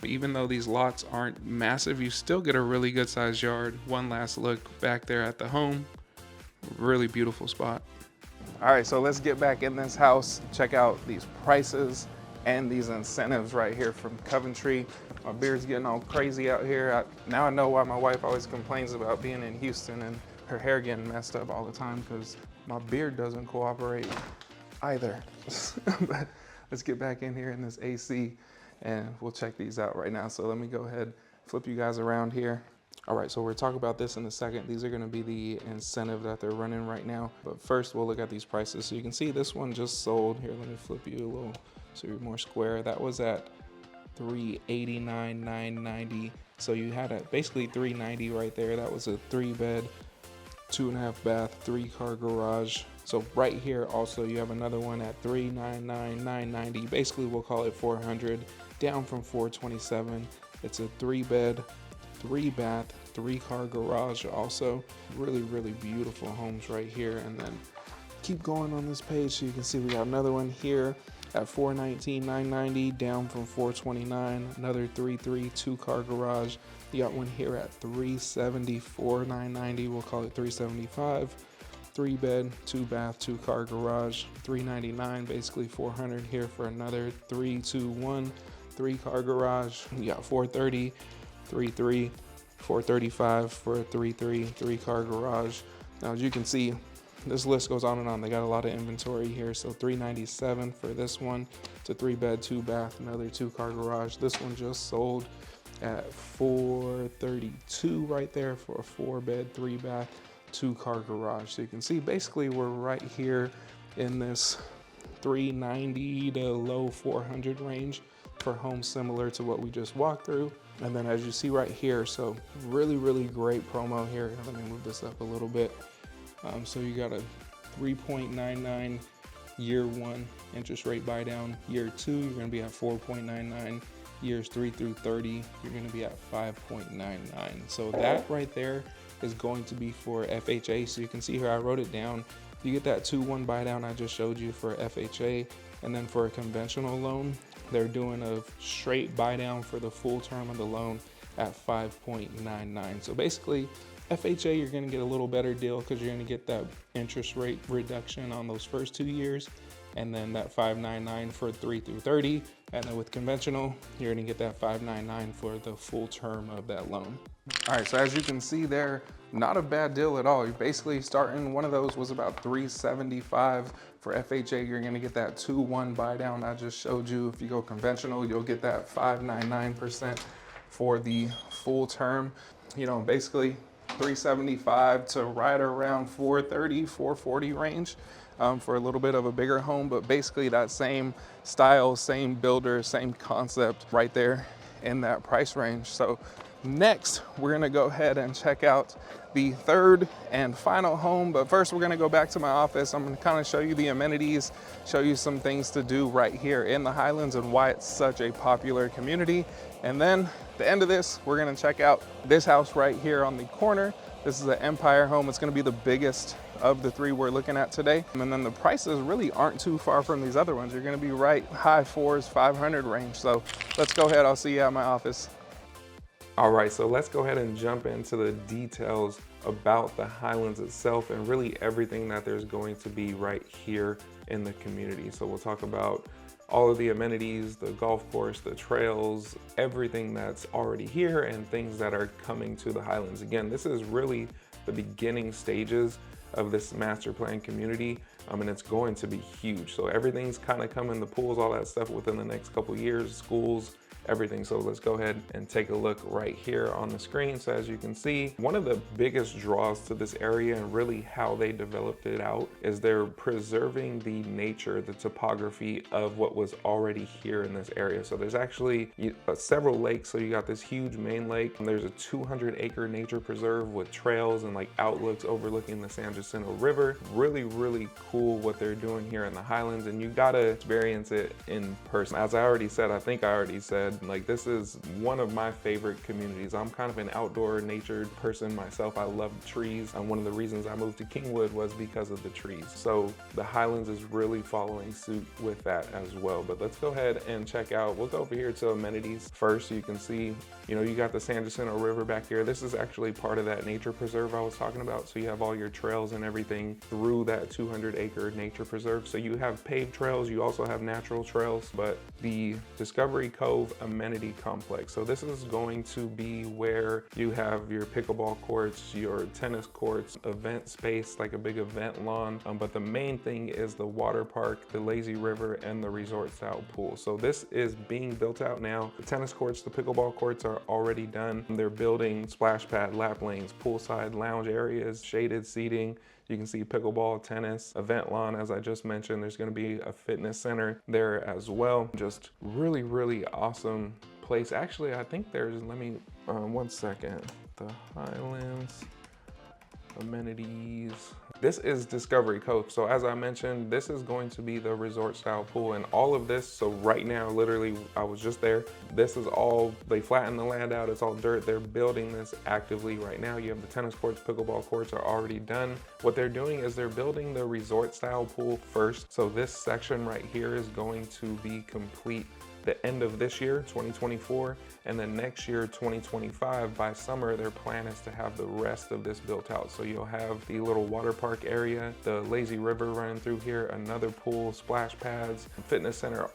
even though these lots aren't massive, you still get a really good sized yard. One last look back there at the home. Really beautiful spot. All right, so let's get back in this house, check out these prices and these incentives right here from Coventry. My beard's getting all crazy out here. Now I know why my wife always complains about being in Houston and her hair getting messed up all the time, because my beard doesn't cooperate either. But let's get back in here in this AC and we'll check these out right now. So let me go ahead, flip you guys around here. All right, so we'll talk about this in a second. These are gonna be the incentive that they're running right now. But first we'll look at these prices. So you can see this one just sold. Here, let me flip you a little so you're more square. That was at $389,990. So you had a basically $390 right there. That was a 3-bed, 2.5 bath, 3-car garage. So right here also you have another one at $399,990. Basically we'll call it $400, down from $427. It's a 3-bed, 3-bath, 3-car garage also. Really, really beautiful homes right here. And then keep going on this page so you can see we got another one here at $419,990, down from $429. Another 3-3 2-car garage. You got one here at $374,990. We'll call it $375. 3-bed, 2-bath, 2-car garage, $399, basically $400 here for another 3-2-1, 3-car garage. You got $430, 3-3, $435 for a 3-3, 3-car garage. Now, as you can see, this list goes on and on. They got a lot of inventory here. So $397 for this one. It's a 3-bed, 2-bath, another 2-car garage. This one just sold at $432 right there for a 4-bed, 3-bath, 2-car garage. So you can see basically we're right here in this $390 to low $400 range for homes similar to what we just walked through. And then as you see right here, so really great promo here. Let me move this up a little bit. So you got a 3.99 year 1 interest rate buy down. Year 2, you're going to be at 4.99. Years 3 through 30, you're going to be at 5.99. So that right there is going to be for FHA. So you can see here, I wrote it down. You get that 2-1 buy down I just showed you for FHA. And then for a conventional loan, they're doing a straight buy down for the full term of the loan at 5.99. So basically, FHA, you're going to get a little better deal because you're going to get that interest rate reduction on those first 2 years, and then that 5.99 for 3 through 30. And then with conventional, you're going to get that 5.99 for the full term of that loan. All right, so as you can see there, not a bad deal at all. You're basically starting, one of those was about $375 for FHA. You're going to get that 2-1 buy down I just showed you. If you go conventional, you'll get that 5.99% for the full term. You know, basically $375 to right around $430, $440 range for a little bit of a bigger home, but basically that same style, same builder, same concept right there in that price range. So next, we're gonna go ahead and check out the third and final home, but first we're gonna go back to my office. I'm gonna kind of show you the amenities, show you some things to do right here in the Highlands and why it's such a popular community. And then at the end of this, we're gonna check out this house right here on the corner. This is an Empire home. It's gonna be the biggest of the 3 we're looking at today. And then the prices really aren't too far from these other ones. You're gonna be right high 4s, 500 range. So let's go ahead, I'll see you at my office. All right, so let's go ahead and jump into the details about the Highlands itself and really everything that there's going to be right here in the community. So we'll talk about all of the amenities, the golf course, the trails, everything that's already here and things that are coming to the Highlands. Again, this is really the beginning stages of this master plan community, and it's going to be huge. So everything's kind of coming, the pools, all that stuff within the next couple years, schools, everything. So let's go ahead and take a look right here on the screen. So as you can see, one of the biggest draws to this area and really how they developed it out is they're preserving the nature, the topography of what was already here in this area. So there's actually several lakes. So you got this huge main lake, and there's a 200-acre nature preserve with trails and like outlooks overlooking the San Jacinto River. Really cool what they're doing here in the Highlands, and you gotta experience it in person. As I already said, I think I already said, like, this is one of my favorite communities. I'm kind of an outdoor natured person myself. I love trees, and one of the reasons I moved to Kingwood was because of the trees. So the Highlands is really following suit with that as well. But let's go ahead and check out, we'll go over here to amenities first. You can see, you know, you got the San Jacinto River back here. This is actually part of that nature preserve I was talking about. So you have all your trails and everything through that 200-acre nature preserve. So you have paved trails, you also have natural trails, but the Discovery Cove amenity complex. So this is going to be where you have your pickleball courts, your tennis courts, event space, like a big event lawn. But the main thing is the water park, the lazy river, and the resort style pool. So this is being built out now. The tennis courts, the pickleball courts are already done. They're building splash pad, lap lanes, poolside lounge areas, shaded seating. You can see pickleball, tennis, event lawn, as I just mentioned. There's gonna be a fitness center there as well. Just really awesome place. Actually, I think there's, let me, one second. The Highlands amenities. This is Discovery Cove. So as I mentioned, this is going to be the resort style pool, and all of this, so right now, literally, I was just there. This is all, they flattened the land out, it's all dirt. They're building this actively right now. You have the tennis courts, pickleball courts are already done. What they're doing is they're building the resort style pool first. So this section right here is going to be complete the end of this year, 2024, and then next year, 2025, by summer, their plan is to have the rest of this built out. So you'll have the little water park area, the lazy river running through here, another pool, splash pads, fitness center,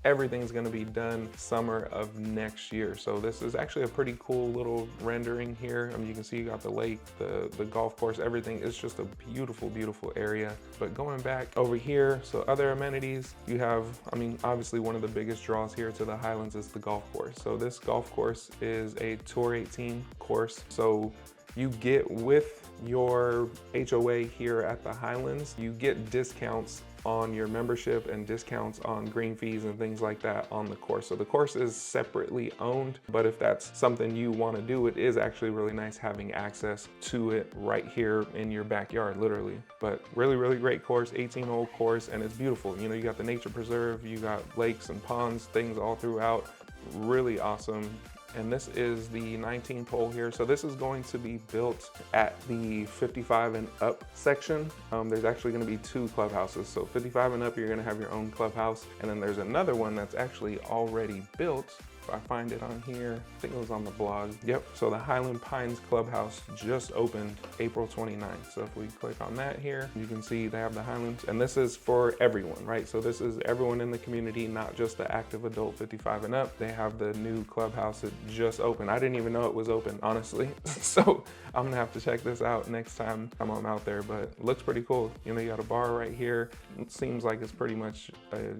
everything's gonna be done summer of next year. So this is actually a pretty cool little rendering here. I mean, you can see you got the lake, the golf course, everything. It's just a beautiful, beautiful area. But going back over here, so other amenities, you have, I mean, obviously one of the biggest draws here to the Highlands is the golf course. So this golf course is a Tour 18 course. So you get, with your HOA here at the Highlands, you get discounts on your membership and discounts on green fees and things like that on the course. So the course is separately owned, but if that's something you want to do, it is actually really nice having access to it right here in your backyard, literally. But really, really great course, 18-hole course, and it's beautiful. You know, you got the nature preserve, you got lakes and ponds, things all throughout. Really awesome. And this is the 19th hole here. So this is going to be built at the 55 and up section. There's actually gonna be 2 clubhouses. So 55 and up, you're gonna have your own clubhouse. And then there's another one that's actually already built. If I find it on here, I think it was on the blog. Yep, so the Highland Pines Clubhouse just opened April 29th. So if we click on that here, you can see they have the Highlands, and this is for everyone, right? So this is everyone in the community, not just the active adult 55 and up. They have the new clubhouse that just opened. I didn't even know it was open, honestly. So I'm gonna have to check this out next time I'm out there, but it looks pretty cool. You know, you got a bar right here. It seems like it's pretty much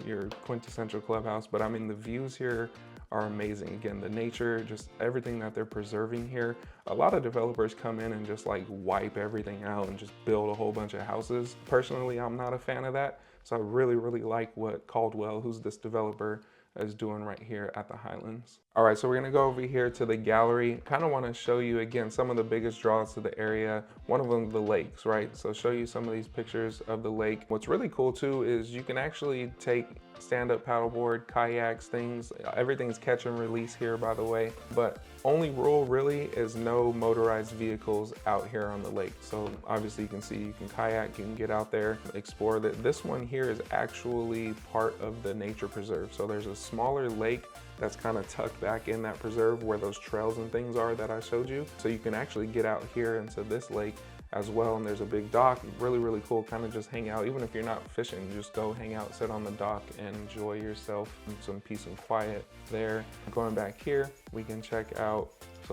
your quintessential clubhouse, but I mean, the views here are amazing. Again, the nature, just everything that they're preserving here. A lot of developers come in and just like wipe everything out and just build a whole bunch of houses. Personally, I'm not a fan of that. So I really, really like what Caldwell, who's this developer, is doing right here at the Highlands. All right, so we're gonna go over here to the gallery. Kind of want to show you again some of the biggest draws to the area. One of them, the lakes, right? So show you some of these pictures of the lake. What's really cool too is you can actually take stand-up paddleboard, kayaks, things. Everything's catch and release here, by the way. But only rule really is no motorized vehicles out here on the lake. So obviously you can see you can kayak, you can get out there, explore that. This one here is actually part of the nature preserve. So there's a smaller lake that's kind of tucked back in that preserve where those trails and things are that I showed you. So you can actually get out here into this lake as well, and there's a big dock. Really, really cool. Kind of just hang out. Even if you're not fishing, just go hang out, sit on the dock and enjoy yourself. Some peace and quiet there. Going back here, we can check out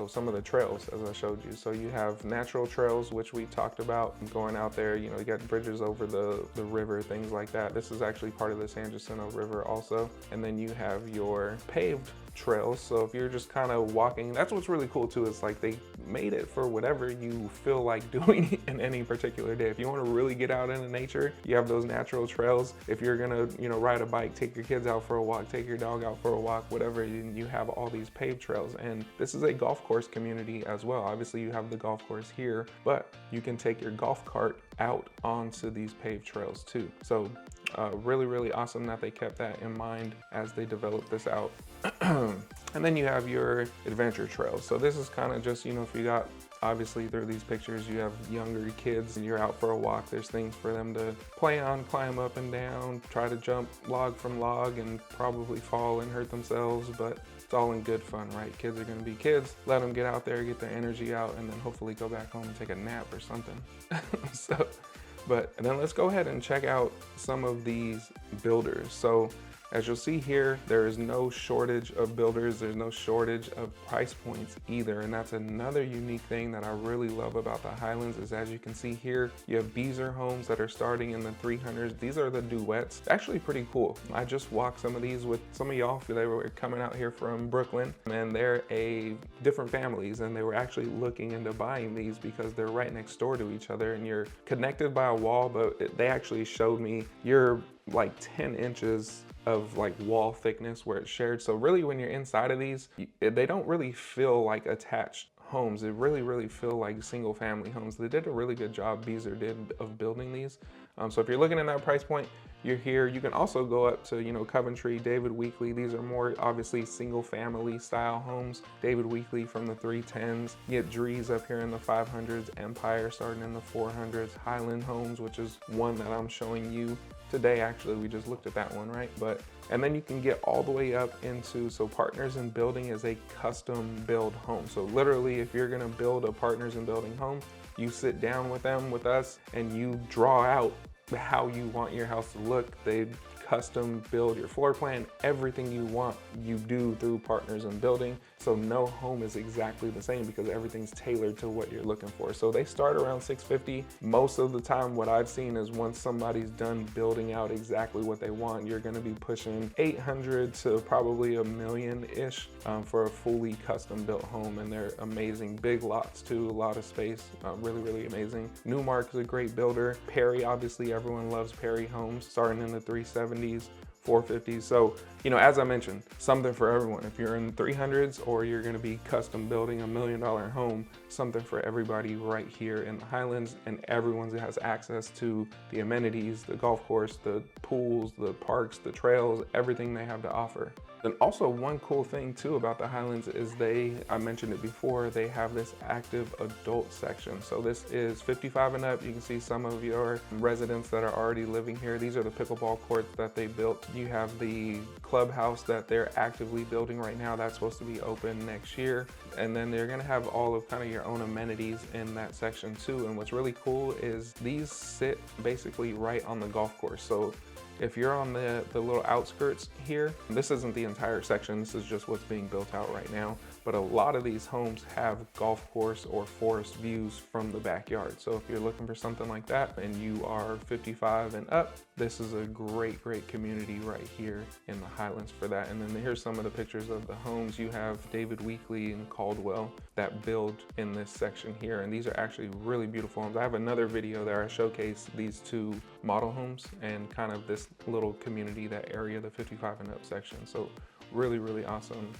some of the trails as I showed you. So you have natural trails, which we talked about, going out there. You know, you got bridges over the river, things like that. This is actually part of the San Jacinto River also. And then you have your paved trails. So if you're just kind of walking, that's what's really cool too, is like they made it for whatever you feel like doing in any particular day. If you want to really get out into nature, you have those natural trails. If you're gonna, you know, ride a bike, take your kids out for a walk, take your dog out for a walk, whatever, you have all these paved trails. And this is a golf course community as well. Obviously you have the golf course here, but you can take your golf cart out onto these paved trails too. So really, really awesome that they kept that in mind as they developed this out. And then you have your adventure trails. So this is kind of just, you know, if you got, obviously through these pictures, you have younger kids and you're out for a walk, there's things for them to play on, climb up and down, try to jump log from log and probably fall and hurt themselves, but it's all in good fun, right? Kids are gonna be kids. Let them get out there, get their energy out, and then hopefully go back home and take a nap or something. And then let's go ahead and check out some of these builders. So as you'll see here, there is no shortage of builders. There's no shortage of price points either. And that's another unique thing that I really love about the Highlands is, as you can see here, you have Beezer homes that are starting in the 300s. These are the duets. Actually pretty cool. I just walked some of these with some of y'all. They were coming out here from Brooklyn, and they're different families, and they were actually looking into buying these because they're right next door to each other and you're connected by a wall, but they actually showed me you're like 10 inches of like wall thickness where it's shared. So really when you're inside of these, they don't really feel like attached homes. They really, really feel like single family homes. They did a really good job, Beezer did, of building these. So if you're looking at that price point, you're here. You can also go up to, you know, Coventry, David Weekley. These are more obviously single family style homes. David Weekley from the 310s. You get Drees up here in the 500s, Empire starting in the 400s, Highland Homes, which is one that I'm showing you today. Actually, we just looked at that one, right? And then you can get all the way up into, so Partners in Building is a custom build home. So literally, if you're gonna build a Partners in Building home, you sit down with them, with us, and you draw out how you want your house to look. They custom build your floor plan, everything you want, you do through Partners in Building. So no home is exactly the same because everything's tailored to what you're looking for. So they start around $650. Most of the time, what I've seen is once somebody's done building out exactly what they want, you're gonna be pushing $800 to probably $1 million-ish for a fully custom built home. And they're amazing, big lots too, a lot of space, really, really amazing. Newmark is a great builder. Perry, obviously everyone loves Perry homes, starting in the 370s. 450s. So, you know, as I mentioned, something for everyone. If you're in the 300s or you're going to be custom building $1 million home, something for everybody right here in the Highlands, and everyone has access to the amenities, the golf course, the pools, the parks, the trails, everything they have to offer. And also one cool thing too about the Highlands is I mentioned it before, they have this active adult section. So this is 55 and up. You can see some of your residents that are already living here. These are the pickleball courts that they built. You have the clubhouse that they're actively building right now. That's supposed to be open next year. And then they're gonna have all of kind of your own amenities in that section too. And what's really cool is these sit basically right on the golf course. So if you're on the little outskirts here, this isn't the entire section, this is just what's being built out right now. But a lot of these homes have golf course or forest views from the backyard. So if you're looking for something like that and you are 55 and up, this is a great, great community right here in the Highlands for that. And then here's some of the pictures of the homes. You have David Weekley and Caldwell that build in this section here. And these are actually really beautiful homes. I have another video there I showcase these two model homes and kind of this little community, that area, the 55 and up section. So really, really awesome.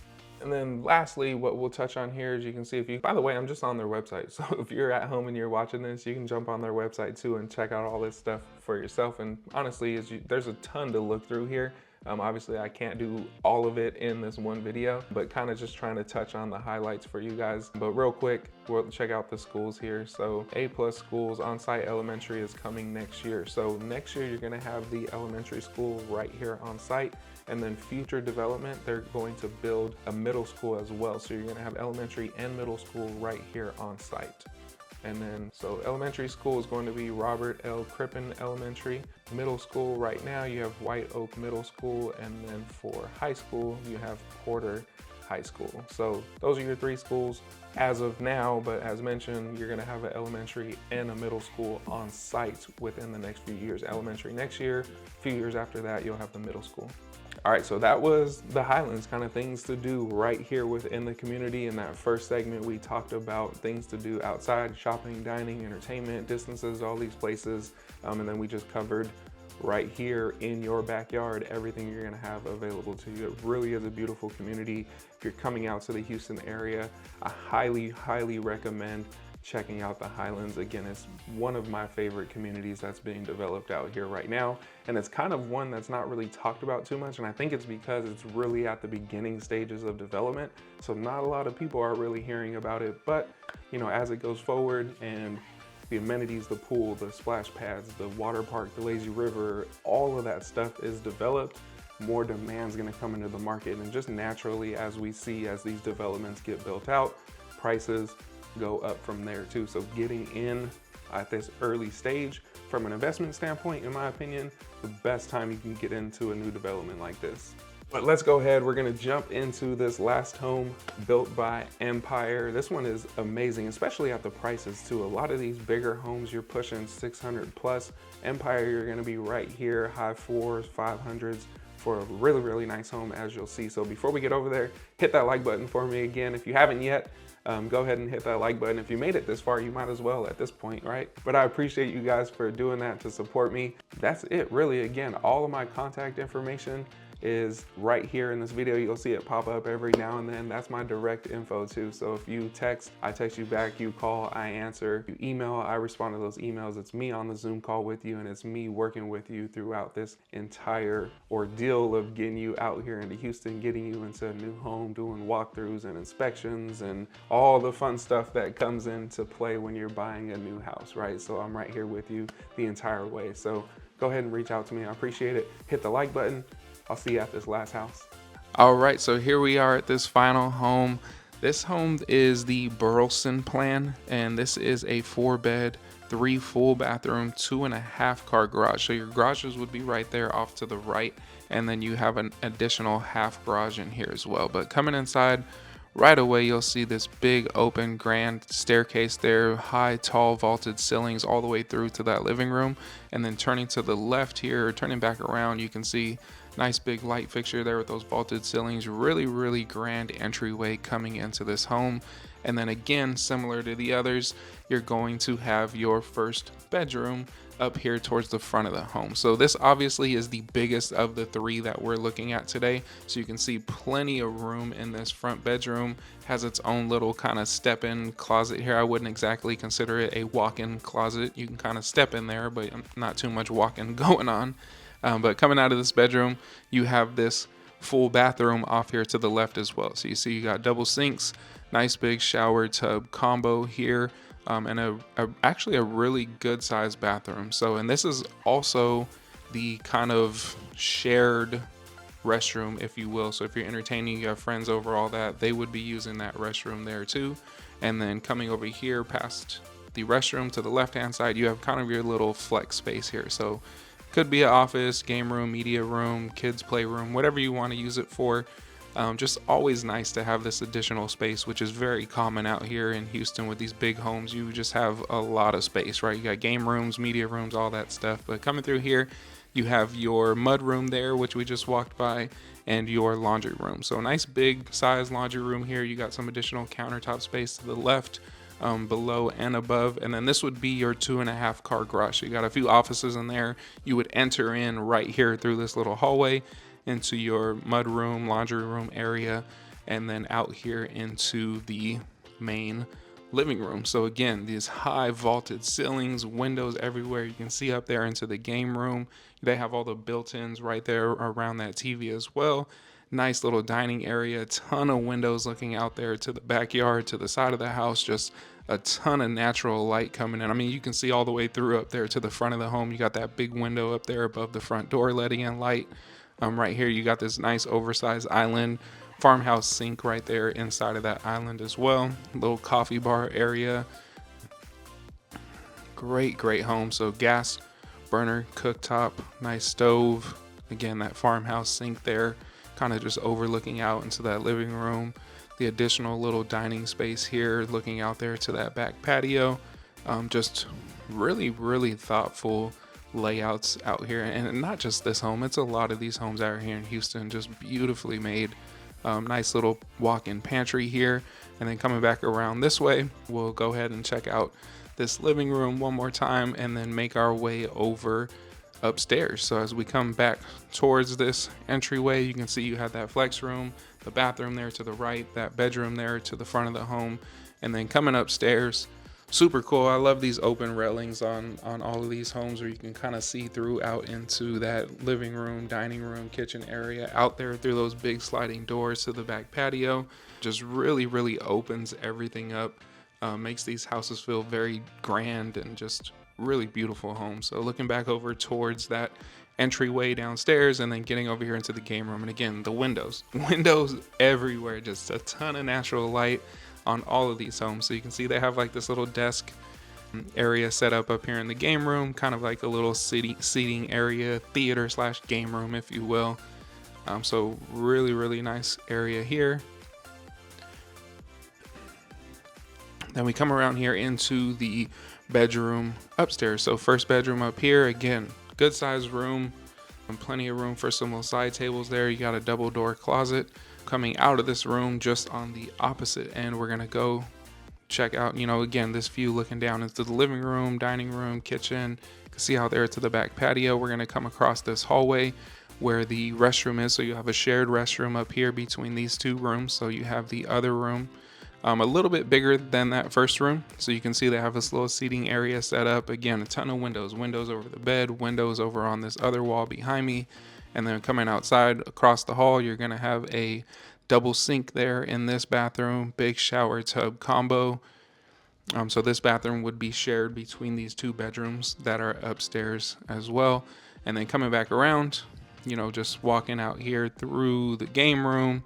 And then lastly, what we'll touch on here is you can see by the way, I'm just on their website. So if you're at home and you're watching this, you can jump on their website too and check out all this stuff for yourself. And honestly, there's a ton to look through here. Obviously I can't do all of it in this one video, but kind of just trying to touch on the highlights for you guys. But real quick, we'll check out the schools here. So A+ schools, on-site elementary is coming next year. So next year you're gonna have the elementary school right here on site. And then future development, they're going to build a middle school as well. So you're gonna have elementary and middle school right here on site. And then, so elementary school is going to be Robert L. Crippen Elementary. Middle school right now, you have White Oak Middle School. And then for high school, you have Porter High School. So those are your three schools as of now, but as mentioned, you're gonna have an elementary and a middle school on site within the next few years. Elementary next year, a few years after that, you'll have the middle school. All right, so that was the Highlands, kind of things to do right here within the community. In that first segment, we talked about things to do outside, shopping, dining, entertainment, distances, all these places. And then we just covered right here in your backyard, everything you're gonna have available to you. It really is a beautiful community. If you're coming out to the Houston area, I highly, highly recommend checking out the Highlands. Again, it's one of my favorite communities that's being developed out here right now. And it's kind of one that's not really talked about too much. And I think it's because it's really at the beginning stages of development. So not a lot of people are really hearing about it. But, you know, as it goes forward and the amenities, the pool, the splash pads, the water park, the lazy river, all of that stuff is developed, more demand's gonna come into the market. And just naturally, as we see, as these developments get built out, prices go up from there too. So getting in at this early stage from an investment standpoint, in my opinion, the best time you can get into a new development like this. But let's go ahead, we're gonna jump into this last home built by Empire. This one is amazing, especially at the prices too. A lot of these bigger homes, you're pushing 600 plus. Empire, you're gonna be right here, high 4s, 500s for a really, really nice home, as you'll see. So before we get over there, hit that like button for me again. If you haven't yet, go ahead and hit that like button. If you made it this far, you might as well at this point, right? But I appreciate you guys for doing that to support me. That's it, really. Again, all of my contact information is right here in this video. You'll see it pop up every now and then. That's my direct info too. So if you text, I text you back. You call, I answer. You email, I respond to those emails. It's me on the Zoom call with you, and it's me working with you throughout this entire ordeal of getting you out here into Houston, getting you into a new home, doing walkthroughs and inspections and all the fun stuff that comes into play when you're buying a new house, right? So I'm right here with you the entire way. So go ahead and reach out to me. I appreciate it. Hit the like button. I'll see you at this last house. All right, so here we are at this final home. This home is the Burleson plan, and this is a 4-bed, 3 full bathroom, 2.5 car garage. So your garages would be right there off to the right, and then you have an additional half garage in here as well. But coming inside, right away, you'll see this big open grand staircase there, high, tall, vaulted ceilings all the way through to that living room. And then turning to the left here, or turning back around, you can see nice big light fixture there with those vaulted ceilings. Really grand entryway coming into this home. And then again, similar to the others, you're going to have your first bedroom up here towards the front of the home. So this obviously is the biggest of the 3 that we're looking at today. So you can see plenty of room in this front bedroom. Has its own little kind of step-in closet here. I wouldn't exactly consider it a walk-in closet. You can kind of step in there, but not too much walking going on. But coming out of this bedroom, you have this full bathroom off here to the left as well. So you see you got double sinks, nice big shower tub combo here, and actually a really good sized bathroom. So, and this is also the kind of shared restroom, if you will. So if you're entertaining, you have friends over, all that, they would be using that restroom there too. And then coming over here past the restroom to the left hand side, you have kind of your little flex space here. So could be an office, game room, media room, kids playroom, whatever you want to use it for. Just always nice to have this additional space, which is very common out here in Houston with these big homes. You just have a lot of space, right? You got game rooms, media rooms, all that stuff. But coming through here, you have your mud room there, which we just walked by, and your laundry room. So a nice big size laundry room here. You got some additional countertop space to the left, below and above. And then this would be your 2.5 car garage. So you got a few offices in there. You would enter in right here through this little hallway into your mud room, laundry room area, and then out here into the main living room. So again, these high vaulted ceilings, windows everywhere. You can see up there into the game room. They have all the built-ins right there around that TV as well. Nice little dining area, ton of windows looking out there to the backyard, to the side of the house, just a ton of natural light coming in. I mean, you can see all the way through up there to the front of the home. You got that big window up there above the front door letting in light. Right here, you got this nice oversized island farmhouse sink right there inside of that island as well. Little coffee bar area. Great home. So gas burner, cooktop, nice stove. Again, that farmhouse sink there, kind of just overlooking out into that living room. The additional little dining space here, looking out there to that back patio. Just really thoughtful layouts out here, and not just this home, it's a lot of these homes out here in Houston, just beautifully made. Nice little walk-in pantry here. And then coming back around this way, we'll go ahead and check out this living room one more time and then make our way over upstairs. So as we come back towards this entryway, you can see you have that flex room, the bathroom there to the right, that bedroom there to the front of the home, and then coming upstairs, super cool. I love these open railings on all of these homes where you can kind of see through out into that living room, dining room, kitchen area out there through those big sliding doors to the back patio. Just really opens everything up, makes these houses feel very grand and just really beautiful homes. So looking back over towards that entryway downstairs and then getting over here into the game room. And again, the windows everywhere, just a ton of natural light on all of these homes. So you can see they have like this little desk area set up here in the game room, kind of like a little seating area, theater / game room, if you will. So really nice area here. Then we come around here into the bedroom upstairs. So first bedroom up here, again, good sized room and plenty of room for some little side tables there. You got a double door closet coming out of this room. Just on the opposite end, we're gonna go check out, again, this view looking down into the living room, dining room, kitchen. You can see out there to the back patio. We're gonna come across this hallway where the restroom is. So you have a shared restroom up here between these two rooms. So you have the other room a little bit bigger than that first room. So you can see they have this little seating area set up. Again, a ton of windows over the bed, windows over on this other wall behind me. And then coming outside across the hall, you're going to have a double sink there in this bathroom, big shower tub combo. So this bathroom would be shared between these two bedrooms that are upstairs as well. And then coming back around, you know, just walking out here through the game room,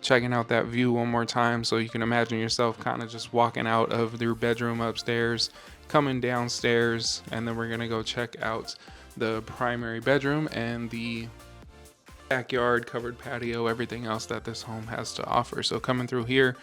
checking out that view one more time. So you can imagine yourself kind of just walking out of your bedroom upstairs, coming downstairs, and then we're going to go check out the primary bedroom and the backyard, covered patio, everything else that this home has to offer. So coming through here,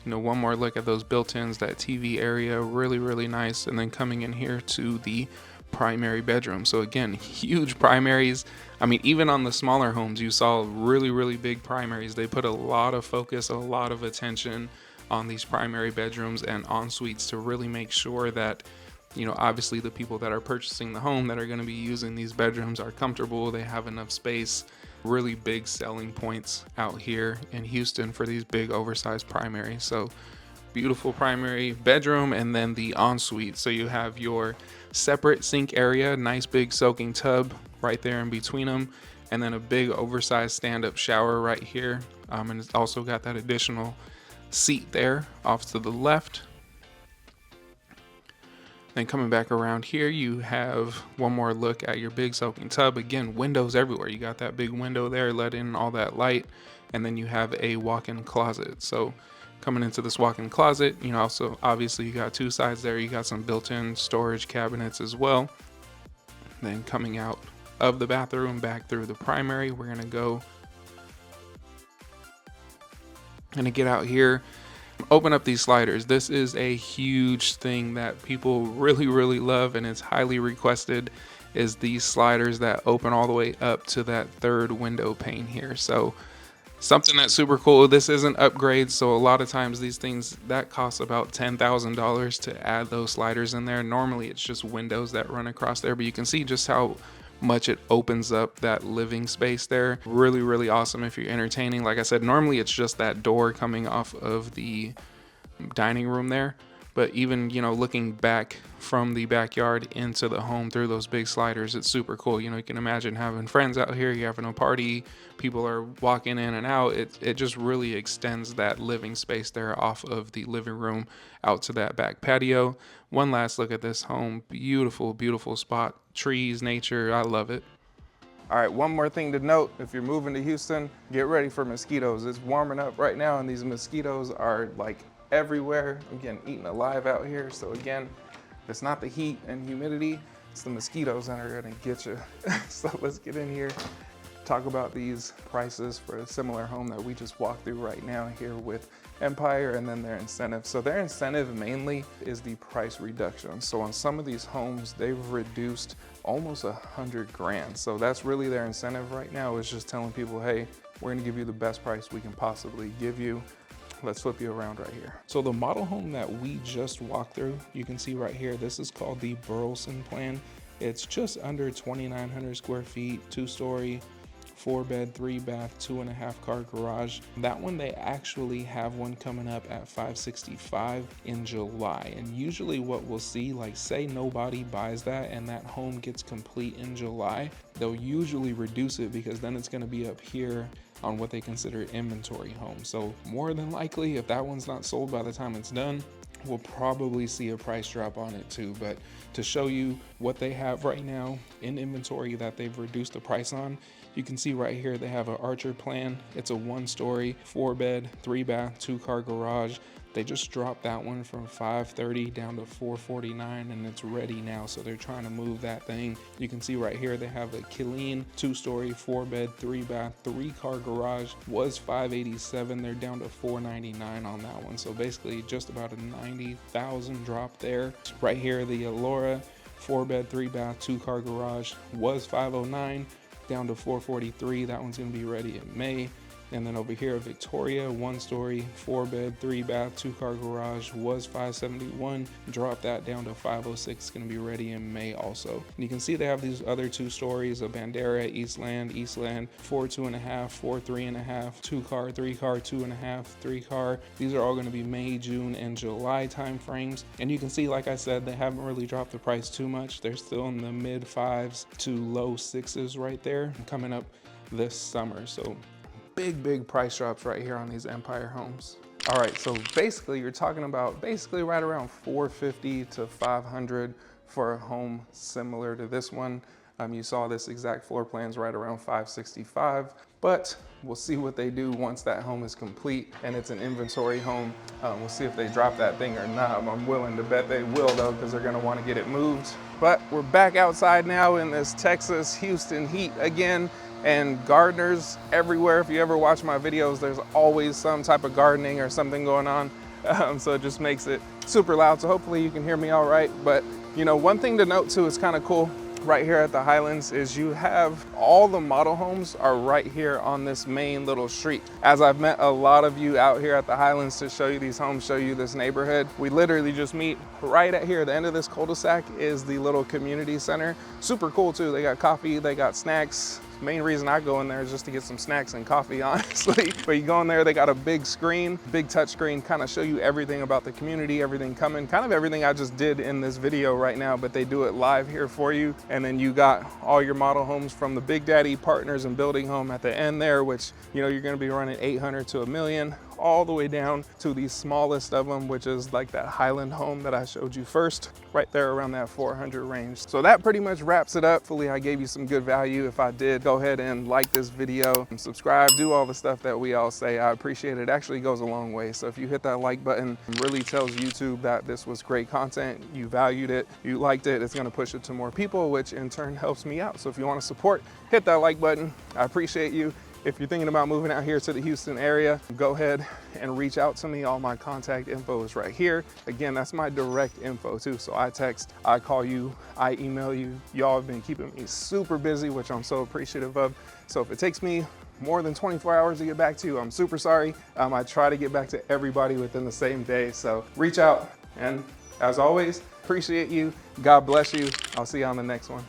you know, one more look at those built-ins, that TV area, really nice. And then coming in here to the primary bedroom. So again, huge primaries. I mean, even on the smaller homes, you saw really big primaries. They put a lot of focus, a lot of attention on these primary bedrooms and en suites to really make sure that, you know, obviously the people that are purchasing the home that are going to be using these bedrooms are comfortable, they have enough space. Really big selling points out here in Houston for these big oversized primaries. So beautiful primary bedroom, and then the ensuite. So you have your separate sink area, nice big soaking tub right there in between them, and then a big oversized stand-up shower right here. And it's also got that additional seat there off to the left. Then coming back around here, you have one more look at your big soaking tub. Again, windows everywhere. You got that big window there, let in all that light. And then you have a walk-in closet. So coming into this walk-in closet, you know, also obviously you got two sides there. You got some built-in storage cabinets as well. Then coming out of the bathroom back through the primary, we're gonna get out here, open up these sliders. This is a huge thing that people really love, and it's highly requested, is these sliders that open all the way up to that third window pane here. So something that's super cool. This is an upgrade, so a lot of times these things that cost about $10,000 to add those sliders in there. Normally it's just windows that run across there, but you can see just how much it opens up that living space there. Really awesome if you're entertaining. Like I said, normally it's just that door coming off of the dining room there, but even, you know, looking back from the backyard into the home through those big sliders, it's super cool. You know, you can imagine having friends out here, you're having a party, people are walking in and out. It just really extends that living space there off of the living room out to that back patio. One last look at this home. Beautiful spot. Trees, nature, I love it. All right, one more thing to note, if you're moving to Houston, get ready for mosquitoes. It's warming up right now and these mosquitoes are like everywhere. I'm getting eaten alive out here. So again, it's not the heat and humidity, it's the mosquitoes that are gonna get you. So let's get in here, talk about these prices for a similar home that we just walked through right now here with Empire, and then their incentive. So their incentive mainly is the price reduction. So on some of these homes, they've reduced almost 100 grand. So that's really their incentive right now, is just telling people, hey, we're gonna give you the best price we can possibly give you. Let's flip you around right here. So the model home that we just walked through, you can see right here, this is called the Burleson plan. It's just under 2,900 square feet, 2-story, 4-bed, 3-bath, 2.5 car garage. That one, they actually have one coming up at $565 in July. And usually what we'll see, like say nobody buys that and that home gets complete in July, they'll usually reduce it because then it's gonna be up here on what they consider inventory home. So more than likely, if that one's not sold by the time it's done, we'll probably see a price drop on it too. But to show you what they have right now in inventory that they've reduced the price on, you can see right here they have an Archer plan. It's a 1-story, 4-bed, 3-bath, 2-car garage. They just dropped that one from $530 down to $449, and it's ready now. So they're trying to move that thing. You can see right here they have a Killeen 2-story, 4-bed, 3-bath, 3-car garage. Was $587. They're down to $499 on that one. So basically just about a $90,000 drop there. Right here the Lara 4-bed, 3-bath, 2-car garage was $509. Down to $443. That one's gonna be ready in May. And then over here, Victoria, 1-story, 4-bed, 3-bath, 2-car garage, was $571. Drop that down to $506. It's going to be ready in May also. And you can see they have these other 2 stories, a Bandera, Eastland, 4, 2.5, 4, 3.5, 2-car, 3-car, 2.5, 3-car. These are all going to be May, June, and July time frames. And you can see, like I said, they haven't really dropped the price too much. They're still in the mid 5s to low 6s right there, coming up this summer. So big price drops right here on these Empire homes. All right, so basically you're talking about basically right around $450 to $500 for a home similar to this one. You saw this exact floor plan's right around $565, but we'll see what they do once that home is complete and it's an inventory home. We'll see if they drop that thing or not. I'm willing to bet they will though, because they're gonna wanna get it moved. But we're back outside now in this Texas, Houston heat again, and gardeners everywhere. If you ever watch my videos, there's always some type of gardening or something going on. So it just makes it super loud. So hopefully you can hear me all right. But you know, one thing to note too is kind of cool right here at the Highlands is you have all the model homes are right here on this main little street. As I've met a lot of you out here at the Highlands to show you these homes, show you this neighborhood, we literally just meet right at here. The end of this cul-de-sac is the little community center. Super cool too. They got coffee, they got snacks. Main reason I go in there is just to get some snacks and coffee, honestly. But you go in there, they got a big screen, big touch screen, kind of show you everything about the community, everything coming, kind of everything I just did in this video right now, but they do it live here for you. And then you got all your model homes from the Big Daddy Partners and Building Home at the end there, which, you know, you're gonna be running 800 to $1 million, all the way down to the smallest of them, which is like that Highland home that I showed you first, right there around that 400 range. So that pretty much wraps it up. Hopefully I gave you some good value. If I did, go ahead and like this video and subscribe, do all the stuff that we all say. I appreciate it. It actually goes a long way. So if you hit that like button, it really tells YouTube that this was great content, you valued it, you liked it, it's gonna push it to more people, which in turn helps me out. So if you wanna support, hit that like button. I appreciate you. If you're thinking about moving out here to the Houston area, go ahead and reach out to me. All my contact info is right here. Again, that's my direct info too. So I text, I call you, I email you. Y'all have been keeping me super busy, which I'm so appreciative of. So if it takes me more than 24 hours to get back to you, I'm super sorry. I try to get back to everybody within the same day. So reach out, and as always, appreciate you. God bless you. I'll see you on the next one.